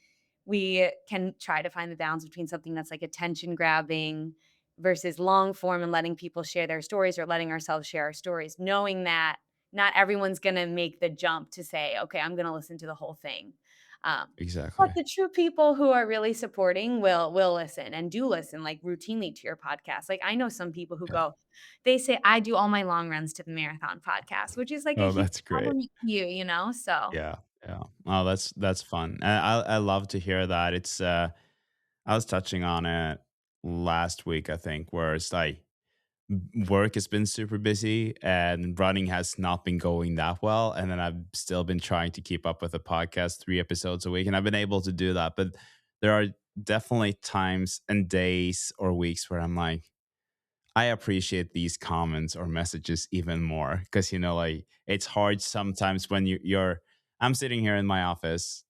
we can try to find the balance between something that's, like, attention grabbing versus long form and letting people share their stories or letting ourselves share our stories, knowing that not everyone's gonna make the jump to say, "Okay, I'm gonna listen to the whole thing." But Exactly. the true people who are really supporting will listen and do listen, like, routinely to your podcast. Like, I know some people who Yeah. go they say, "I do all my long runs to the marathon podcast," which is, like, a Oh, huge that's great. compliment to you, you know? So Yeah. Yeah. Oh, that's fun. And I love to hear that. It's I was touching on it last week, I think, where it's like, work has been super busy and running has not been going that well. And then I've still been trying to keep up with the podcast, 3 episodes a week. And I've been able to do that. But there are definitely times and days or weeks where I'm like, I appreciate these comments or messages even more because like it's hard sometimes when you're. I'm sitting here in my office,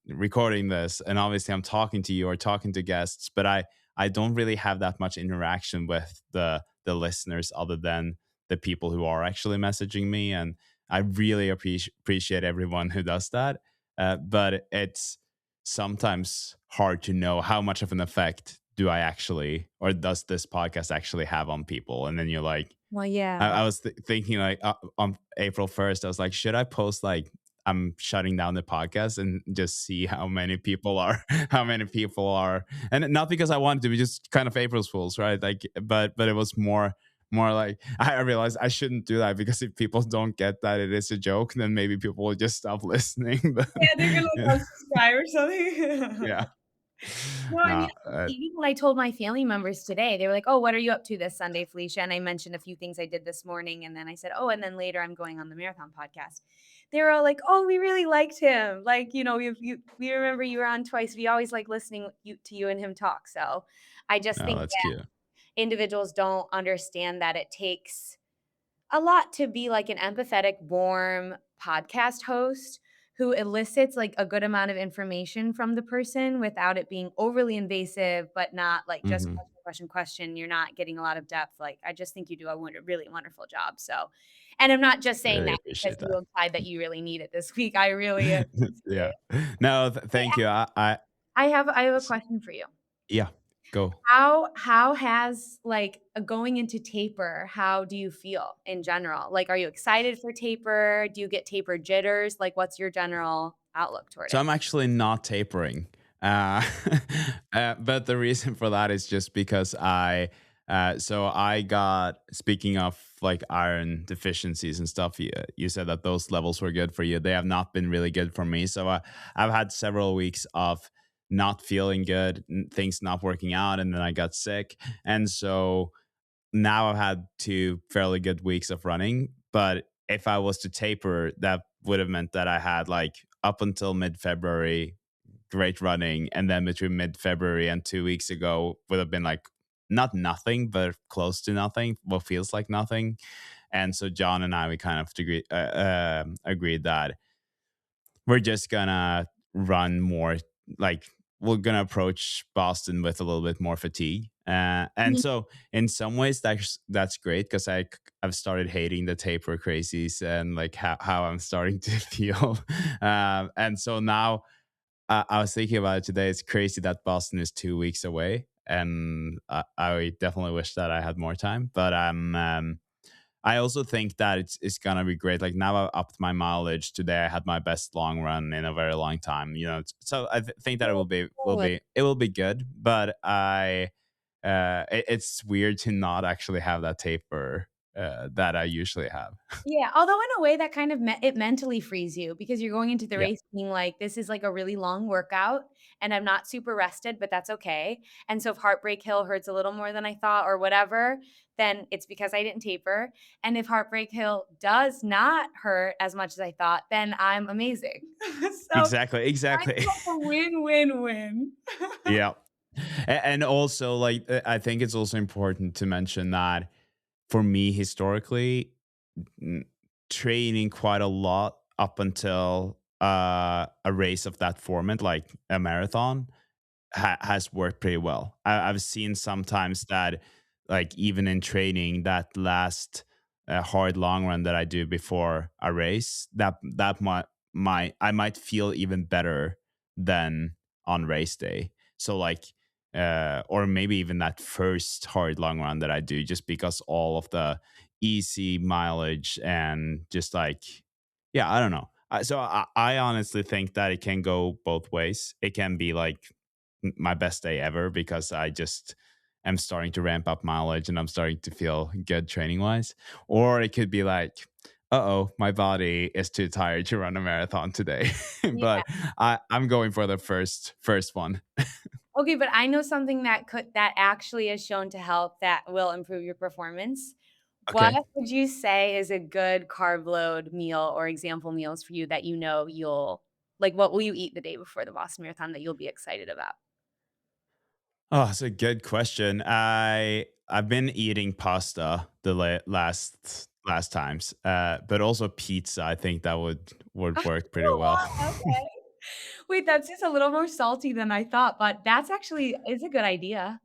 recording this, and obviously I'm talking to you or talking to guests, but I don't really have that much interaction with the listeners other than the people who are actually messaging me, and I really appreciate everyone who does that. But it's sometimes hard to know how much of an effect do I actually, or does this podcast actually have on people? And then you're like, well, I yeah. was thinking like on April 1st, I was like, should I post like I'm shutting down the podcast and just see how many people are, how many people are, and not because I wanted to be just kind of April's fools, right? Like, but it was more like I realized I shouldn't do that because if people don't get that it is a joke, then maybe people will just stop listening. But Yeah, they're gonna, like, unsubscribe or something. yeah, No, I mean, no, even when I told my family members today, they were like, "Oh, what are you up to this Sunday, Felicia?" And I mentioned a few things I did this morning, and then I said, "Oh, and then later I'm going on the marathon podcast." They were all like, "Oh, we really liked him. Like, we remember you were on twice. We always like listening to you and him talk." So, I just no, think that's that cute. individuals don't understand that it takes a lot to be like an empathetic, warm podcast host who elicits like a good amount of information from the person without it being overly invasive, but not like just Hmm. question, question, question. You're not getting a lot of depth. Like, I just think you do a really wonderful job. So, And I'm not just saying Really that because appreciate you that. implied that you really need it this week. I really appreciate Yeah. it. No, Hey, thank you. I have a S question for you. yeah, go. How has, like, going into taper, how do you feel in general? Like, are you excited for taper? Do you get taper jitters? Like, what's your general outlook toward So it? I'm actually not tapering. Uh, but the reason for that is just because so I got, speaking of like iron deficiencies and stuff, you said that those levels were good for you. They have not been really good for me. So I've had several weeks of not feeling good, things not working out, and then I got sick. And so now I've had 2 fairly good weeks of running, but if I was to taper, that would have meant that I had like up until mid February, great running. And then between mid February and 2 weeks ago, would have been like not nothing, but close to nothing, what feels like nothing. And so John and I, we kind of agreed that we're just gonna run more, like we're gonna approach Boston with a little bit more fatigue. And Mhm. so in some ways that's great because I've started hating the taper crazies and like how I'm starting to feel. And so now I was thinking about it today. It's crazy that Boston is 2 weeks away, and I definitely wish that I had more time. But I also think that it's gonna be great. Like now, I upped my mileage today. I had my best long run in a very long time. So I think that it will be Good. it will be good. But it's weird to not actually have that taper that I usually have. Yeah, although in a way that kind of it mentally frees you because you're going into the Yeah, race being like, "This is, like, a really long workout, and I'm not super rested, but that's okay." And so if Heartbreak Hill hurts a little more than I thought or whatever, then it's because I didn't taper, and if Heartbreak Hill does not hurt as much as I thought, then I'm amazing. So, exactly, kind exactly. of like a win-win-win. Yeah, and also like I think it's also important to mention that for me historically, mm, training quite a lot up until a race of that format, like a marathon, has worked pretty well. I've seen sometimes that, like even in training, that last hard long run that I do before a race, that might I might feel even better than on race day. So like, or maybe even that first hard long run that I do, just because all of the easy mileage and just like, yeah, I don't know. So I honestly think that it can go both ways. It can be like my best day ever because I just am starting to ramp up mileage and I'm starting to feel good training wise. Or it could be like, oh, my body is too tired to run a marathon today. Yeah. But I'm going for the first one. Okay, but I know something that actually is shown to help that will improve your performance. What Okay. would you say is a good carb load meal or example meals for you that you know you'll like, what will you eat the day before the Boston Marathon that you'll be excited about? Oh, it's a good question. I've been eating pasta the last times, but also pizza. I think that would work pretty Oh, well. wow, okay. Wait, that's just a little more salty than I thought, but that's actually is a good idea.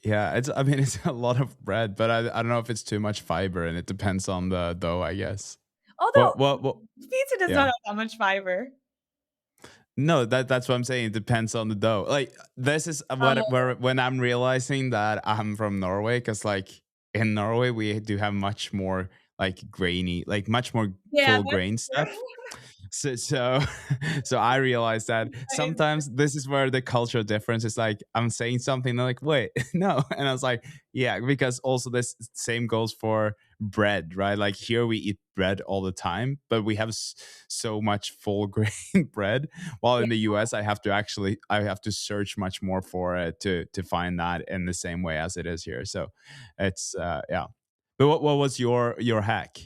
Yeah, I mean, it's a lot of bread, but I don't know if it's too much fiber, and it depends on the dough, I guess. Although What pizza does not yeah. have that much fiber. No, that's what I'm saying. It depends on the dough. Like this is what Oh, where when I'm realizing that I'm from Norway, because like in Norway we do have much more like grainy, like much more yeah, full that's grain true. stuff. So so I realized that sometimes this is where the cultural difference is. Like I'm saying something, they're like, wait, no. And I was like, yeah, because also this same goes for bread, right? Like here we eat bread all the time, but we have so much full grain bread. While Yeah. in the US, I have to search much more for it to find that in the same way as it is here. So it's yeah. But what was your hack?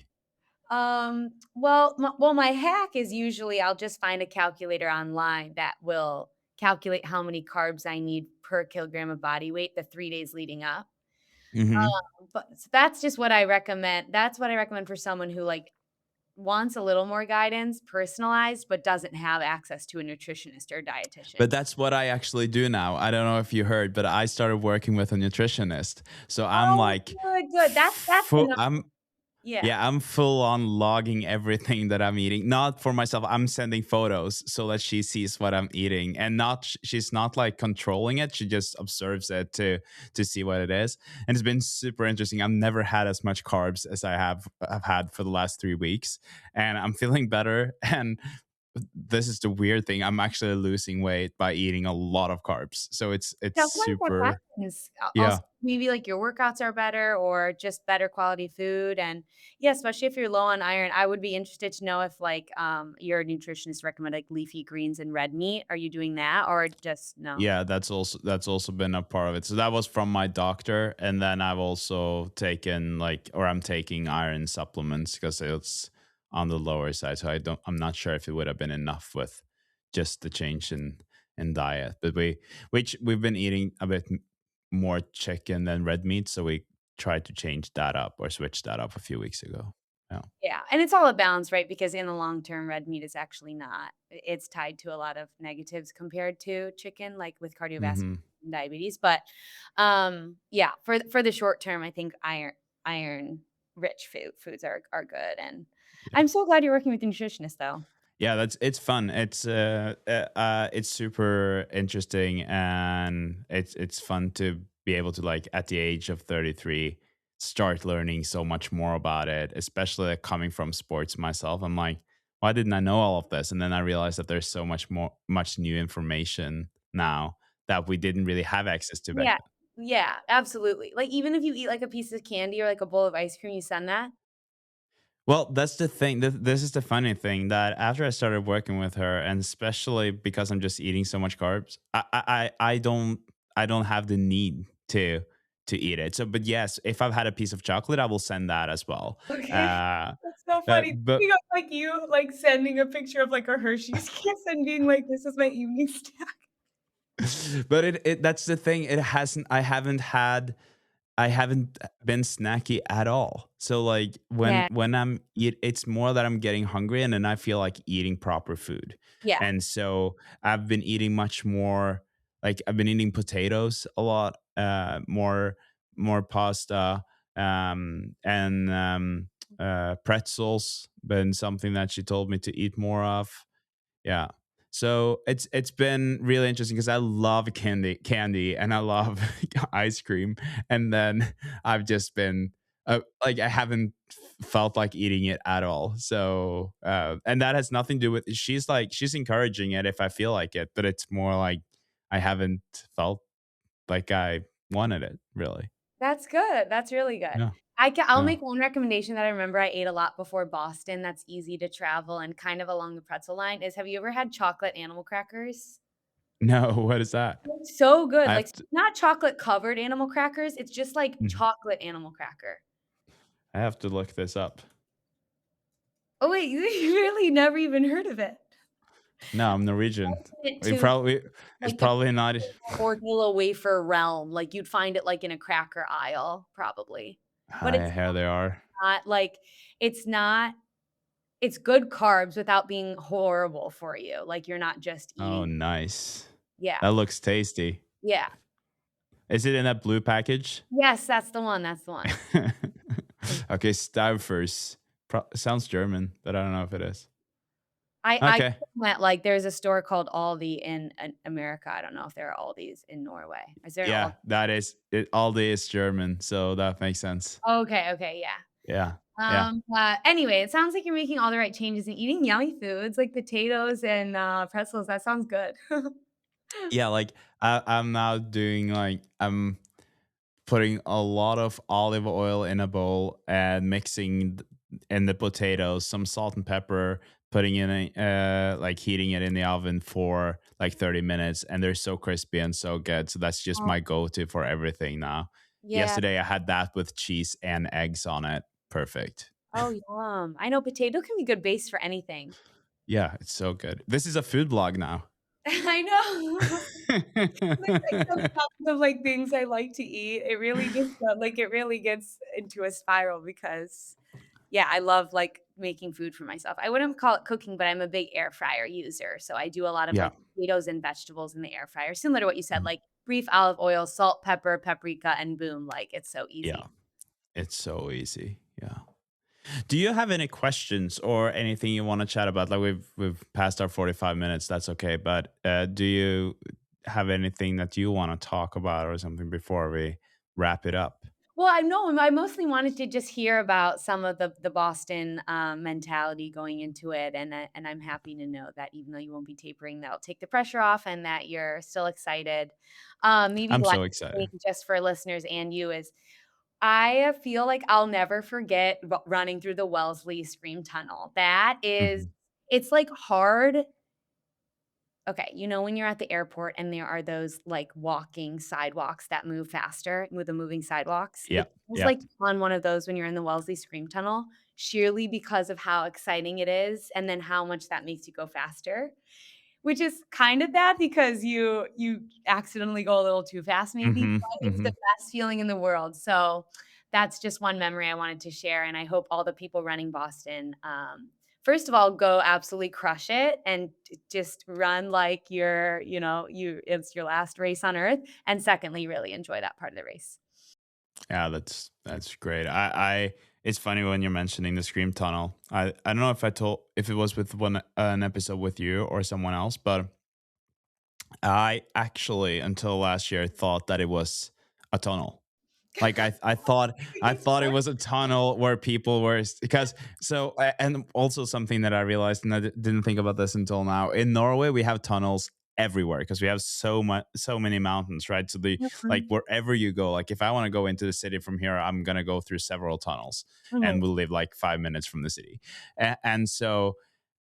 Well, my hack is usually I'll just find a calculator online that will calculate how many carbs I need per kilogram of body weight the 3 days leading up. Hmm. But so that's just what I recommend. That's what I recommend for someone who, like, wants a little more guidance, personalized, but doesn't have access to a nutritionist or But dietitian. that's what I actually do now. I don't know if you heard, but I started working with a nutritionist. So I'm Oh, like good, good. That's full. enough. Yeah. Yeah, I'm full on logging everything that I'm eating. Not for myself. I'm sending photos so that she sees what I'm eating, and not she's not like controlling it. She just observes it to see what it is. And it's been super interesting. I've never had as much carbs as I've had for the last 3 weeks, and I'm feeling better. And this is the weird thing. I'm actually losing weight by eating a lot of carbs. So it's Sometimes that super. happens. Yeah. Also, maybe, like, your workouts are better or just better quality food, and yeah, especially if you're low on iron, I would be interested to know if, like, your nutritionist recommend, like, leafy greens and red meat. Are you doing that or just no? Yeah, that's also been a part of it. So that was from my doctor, and then I've also taken I'm taking iron supplements because it's on the lower side. So I'm not sure if it would have been enough with just the change in diet. But we've been eating a bit more chicken than red meat, so we tried to change that up or switch that up a few weeks ago. Yeah. Yeah, and it's all a balance, right? Because in the long term, red meat is actually not. It's tied to a lot of negatives compared to chicken, like with cardiovascular Hmm. and diabetes. But yeah, for the short term, I think iron rich foods are good. And I'm so glad you're working with a nutritionist, though. Yeah, it's fun. It's super interesting, and it's fun to be able to, like, at the age of 33, start learning so much more about it, especially, like, coming from sports myself. I'm like, why didn't I know all of this? And then I realized that there's so much new information now that we didn't really have access to back Yeah, then. yeah, absolutely. Like even if you eat like a piece of candy or like a bowl of ice cream, you send that. Well, that's the thing. This is the funny thing, that after I started working with her, and especially because I'm just eating so much carbs, I don't have the need to eat it. So, but yes, if I've had a piece of chocolate, I will send that as well. Okay. Uh, That's so uh, funny. but Thinking of, like, you, like, sending a picture of, like, a Hershey's Kiss and being like, "This is my evening snack." but it that's the thing. I haven't been snacky at all. So, like, Yeah, when it's more that I'm getting hungry, and then I feel like eating proper food. yeah. And so I've been eating much more, like, I've been eating potatoes a lot, more pasta, and pretzels been something that she told me to eat more of. Yeah. So it's been really interesting because I love candy, and I love ice cream. And then I've just been, like, I haven't felt like eating it at all. So and that has nothing to do with, she's encouraging it if I feel like it, but it's more like I haven't felt like I wanted it really. That's good, that's really good. Yeah. I'll Yeah. make one recommendation that I remember I ate a lot before Boston that's easy to travel and kind of along the pretzel line is have you ever had chocolate animal crackers? No, what is that? It's so good, I like, have to not chocolate covered animal crackers, it's just like Mhm. chocolate animal cracker. I have to look this up. Oh, wait, you really never even heard of it? No, I'm Norwegian. It We to probably It's like the probably not. Orville wafer realm, like, you'd find it, like, in a cracker aisle, probably. But Hi, here they are. not like it's not it's good carbs without being horrible for you, like, you're not just Oh, eating. nice. Yeah, That looks tasty. yeah. Is it in that blue package? Yes, that's the one. Okay, Stauffer's. Sounds German, but I don't know if it is. I Okay. went like, there's a store called Aldi in America, I don't know if there are Aldis in Norway. Is there an Aldi? Yeah, that is it. Aldi is German, so that makes sense. Okay, okay, yeah. Yeah. Yeah. Anyway, it sounds like you're making all the right changes and eating yummy foods like potatoes and, pretzels, that sounds good. Yeah, like, I'm now doing, like, I'm putting a lot of olive oil in a bowl and mixing in the potatoes, some salt and pepper, putting in like, heating it in the oven for like 30 minutes, and they're so crispy and so good. So that's just Oh, my go-to for everything now. yeah. Yesterday I had that with cheese and eggs on it. Perfect. Oh, yum. I know potato can be good base for anything. Yeah, it's so good. This is a food blog now. I know. Like, I kept track of, like, things I like to eat. It really just, like, it really gets into a spiral because, yeah, I love, like, making food for myself. I wouldn't call it cooking, but I'm a big air fryer user, so I do a lot of, Yeah. like, potatoes and vegetables in the air fryer, similar to what you said, like, brief olive oil, salt, pepper, paprika, and boom, like, it's so Yeah. easy. It's so easy. Yeah. Do you have any questions or anything you want to chat about? Like we've passed our 45 minutes. That's okay. But do you have anything that you want to talk about or something before we wrap it up? Well, I know I mostly wanted to just hear about some of the Boston, mentality going into it, and I'm happy to know that even though you won't be tapering, that'll take the pressure off and that you're still excited. Maybe I'm last so thing excited. just for listeners and you is I feel like I'll never forget running through the Wellesley Scream Tunnel. That is Mhm. it's, like, hard. Okay, you know, when you're at the airport and there are those, like, walking sidewalks that move faster with the moving sidewalks, Yeah. it feels Yeah. like on one of those when you're in the Wellesley Scream Tunnel, sheerly because of how exciting it is and then how much that makes you go faster. Which is kind of bad because you accidentally go a little too fast maybe, Hmm. but it's the Hmm. best feeling in the world, so that's just one memory I wanted to share, and I hope all the people running Boston, first of all, go absolutely crush it and just run like it's your last race on earth, and secondly, really enjoy that part of the race. Yeah, that's great. I it's funny when you're mentioning the Scream Tunnel. I don't know if I told if it was with one an episode with you or someone else, but I actually until last year thought that it was a tunnel. Like I Thinking thought it more. was a tunnel where people were because and also something that I realized and I didn't think about this until now. In Norway, we have tunnels everywhere because we have so many mountains, right? So the like Mhm, wherever you go, like if I want to go into the city from here, I'm gonna go through several tunnels, and mhm. we'll live like 5 minutes from the city, and so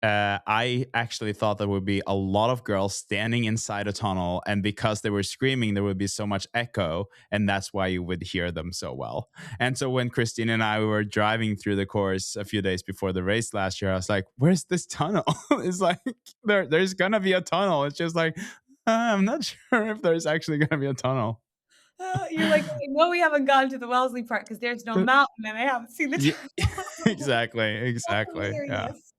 I actually thought there would be a lot of girls standing inside a tunnel, and because they were screaming, there would be so much echo, and that's why you would hear them so well. And so when Christine and I were driving through the course a few days before the race last year, I was like, "Where's this tunnel?" It's like there's gonna be a tunnel. It's just like I'm not sure if there's actually gonna be a tunnel. You're like, "I know we haven't gotten to the Wellesley part because there's no mountain and I haven't seen the Yeah, tunnel." exactly, That's exactly. Yeah. hilarious.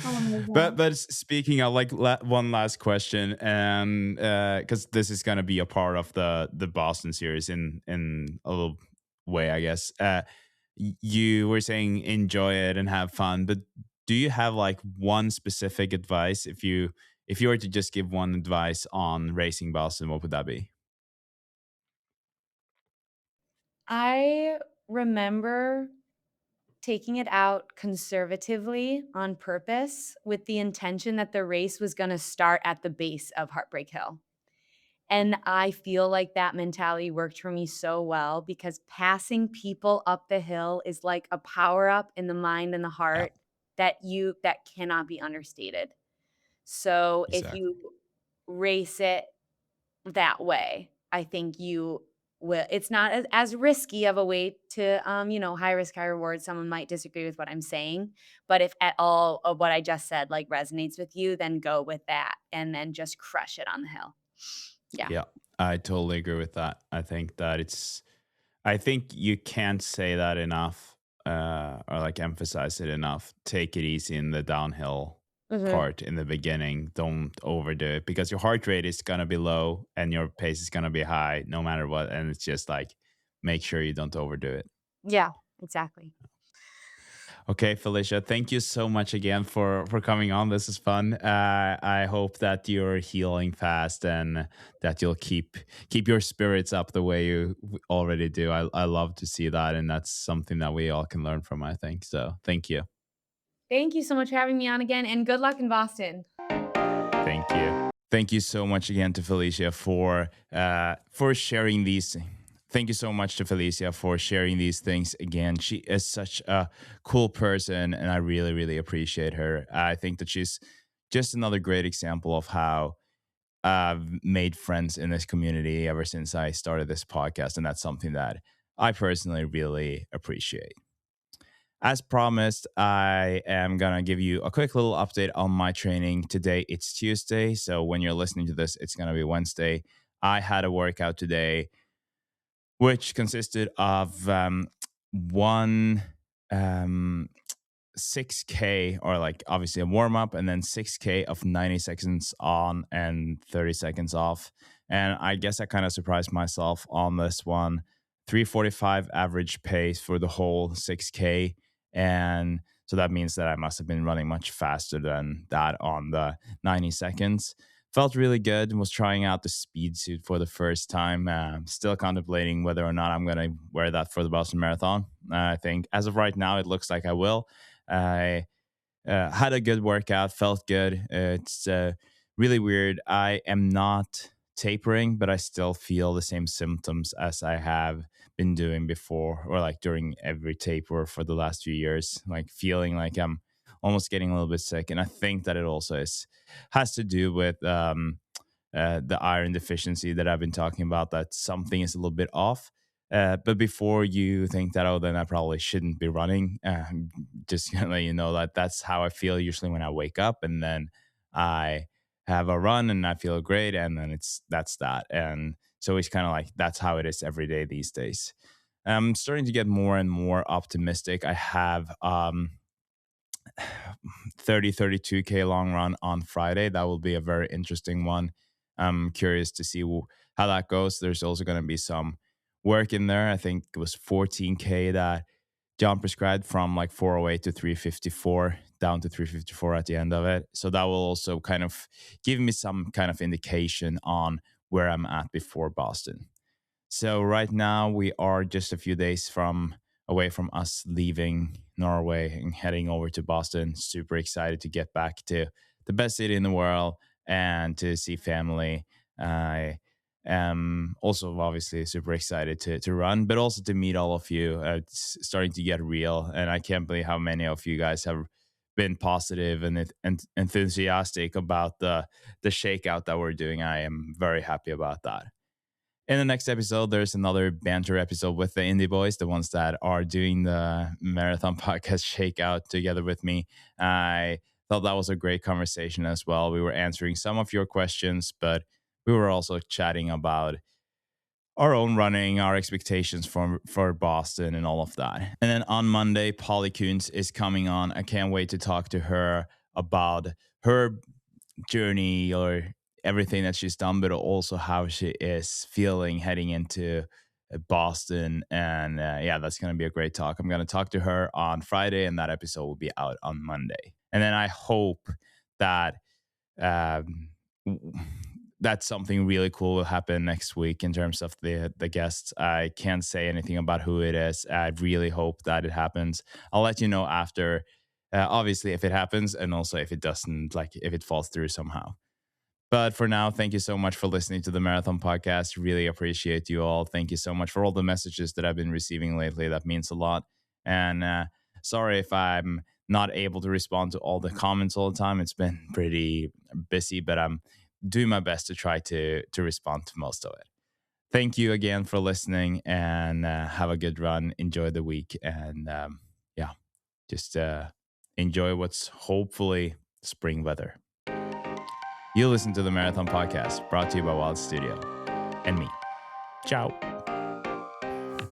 Oh my But god. speaking of like one last question, and because this is gonna be a part of the Boston series in a little way, I guess. You were saying enjoy it and have fun, but do you have like one specific advice if you were to just give one advice on racing Boston, what would that be? I remember taking it out conservatively on purpose with the intention that the race was gonna start at the base of Heartbreak Hill. And I feel like that mentality worked for me so well because passing people up the hill is like a power up in the mind and the Yeah, heart that cannot be understated. So if exactly. you race it that way, I think you will it's not as risky of a way to, high risk, high reward. Someone might disagree with what I'm saying, but if at all of what I just said, like, resonates with you, then go with that and then just crush it on the hill. Yeah. Yeah, I totally agree with that. I think you can't say that enough, or like emphasize it enough. Take it easy in the downhill Mhm. part in the beginning. Don't overdo it because your heart rate is gonna be low and your pace is gonna be high no matter what. And it's just like make sure you don't overdo it. Yeah, exactly. Okay, Felicia, thank you so much again for coming on. This is fun. I hope that you're healing fast and that you'll keep your spirits up the way you already do. I love to see that, and that's something that we all can learn from. I think so. Thank you. Thank you so much for having me on again, and good luck in Boston. Thank you. Thank you so much again to Felicia for sharing these. Thank you so much to Felicia for sharing these things again. She is such a cool person, and I really, really appreciate her. I think that she's just another great example of how I've made friends in this community ever since I started this podcast, and that's something that I personally really appreciate. As promised, I am going to give you a quick little update on my training. Today, it's Tuesday. So when you're listening to this, it's going to be Wednesday. I had a workout today, which consisted of one um, 6K, or like obviously a warm up, and then 6K of 90 seconds on and 30 seconds off. And I guess I kind of surprised myself on this one. 3:45 average pace for the whole 6K. And so that means that I must have been running much faster than that on the 90 seconds. Felt really good. Was trying out the speed suit for the first time. Still contemplating whether or not I'm going to wear that for the Boston Marathon. I think as of right now, it looks like I will. I had a good workout, felt good. It's really weird. I am not tapering, but I still feel the same symptoms as I have been doing before, or like during every taper for the last few years, like feeling like I'm almost getting a little bit sick. And I think that it also has to do with the iron deficiency that I've been talking about, that something is a little bit off. But before you think that, oh, then I probably shouldn't be running, just gonna let you know that that's how I feel usually when I wake up, and then I have a run and I feel great, and then that's that. And so it's kind of like that's how it is every day these days. I'm starting to get more and more optimistic. I have 32K long run on Friday. That will be a very interesting one. I'm curious to see how that goes. There's also going to be some work in there. I think it was 14K that John prescribed, from like 408 to 354, down to 354 at the end of it. So that will also kind of give me some kind of indication on where I'm at before Boston. So right now we are just a few days from away from us leaving Norway and heading over to Boston. Super excited to get back to the best city in the world and to see family. I am also obviously super excited to run, but also to meet all of you. It's starting to get real, and I can't believe how many of you guys have been positive and enthusiastic about the shakeout that we're doing. I am very happy about that. In the next episode, there's another banter episode with the Indie Boys, the ones that are doing the Marathon Podcast Shakeout together with me. I thought that was a great conversation as well. We were answering some of your questions, but we were also chatting about our own running, our expectations for Boston, and all of that. And then on Monday, Polly Coons is coming on. I can't wait to talk to her about her journey or everything that she's done, but also how she is feeling heading into Boston. And yeah, that's going to be a great talk. I'm going to talk to her on Friday, and that episode will be out on Monday. And then I hope that um, that something really cool will happen next week in terms of the guests. I can't say anything about who it is. I really hope that it happens. I'll let you know after. Obviously, if it happens, and also if it doesn't, like if it falls through somehow. But for now, thank you so much for listening to the Marathon Podcast. Really appreciate you all. Thank you so much for all the messages that I've been receiving lately. That means a lot. And sorry if I'm not able to respond to all the comments all the time. It's been pretty busy, but I'm doing my best to try to respond to most of it. Thank you again for listening, and have a good run. Enjoy the week, and yeah, just enjoy what's hopefully spring weather. You listen to the Marathon Podcast, brought to you by Wild Studio and me. Ciao.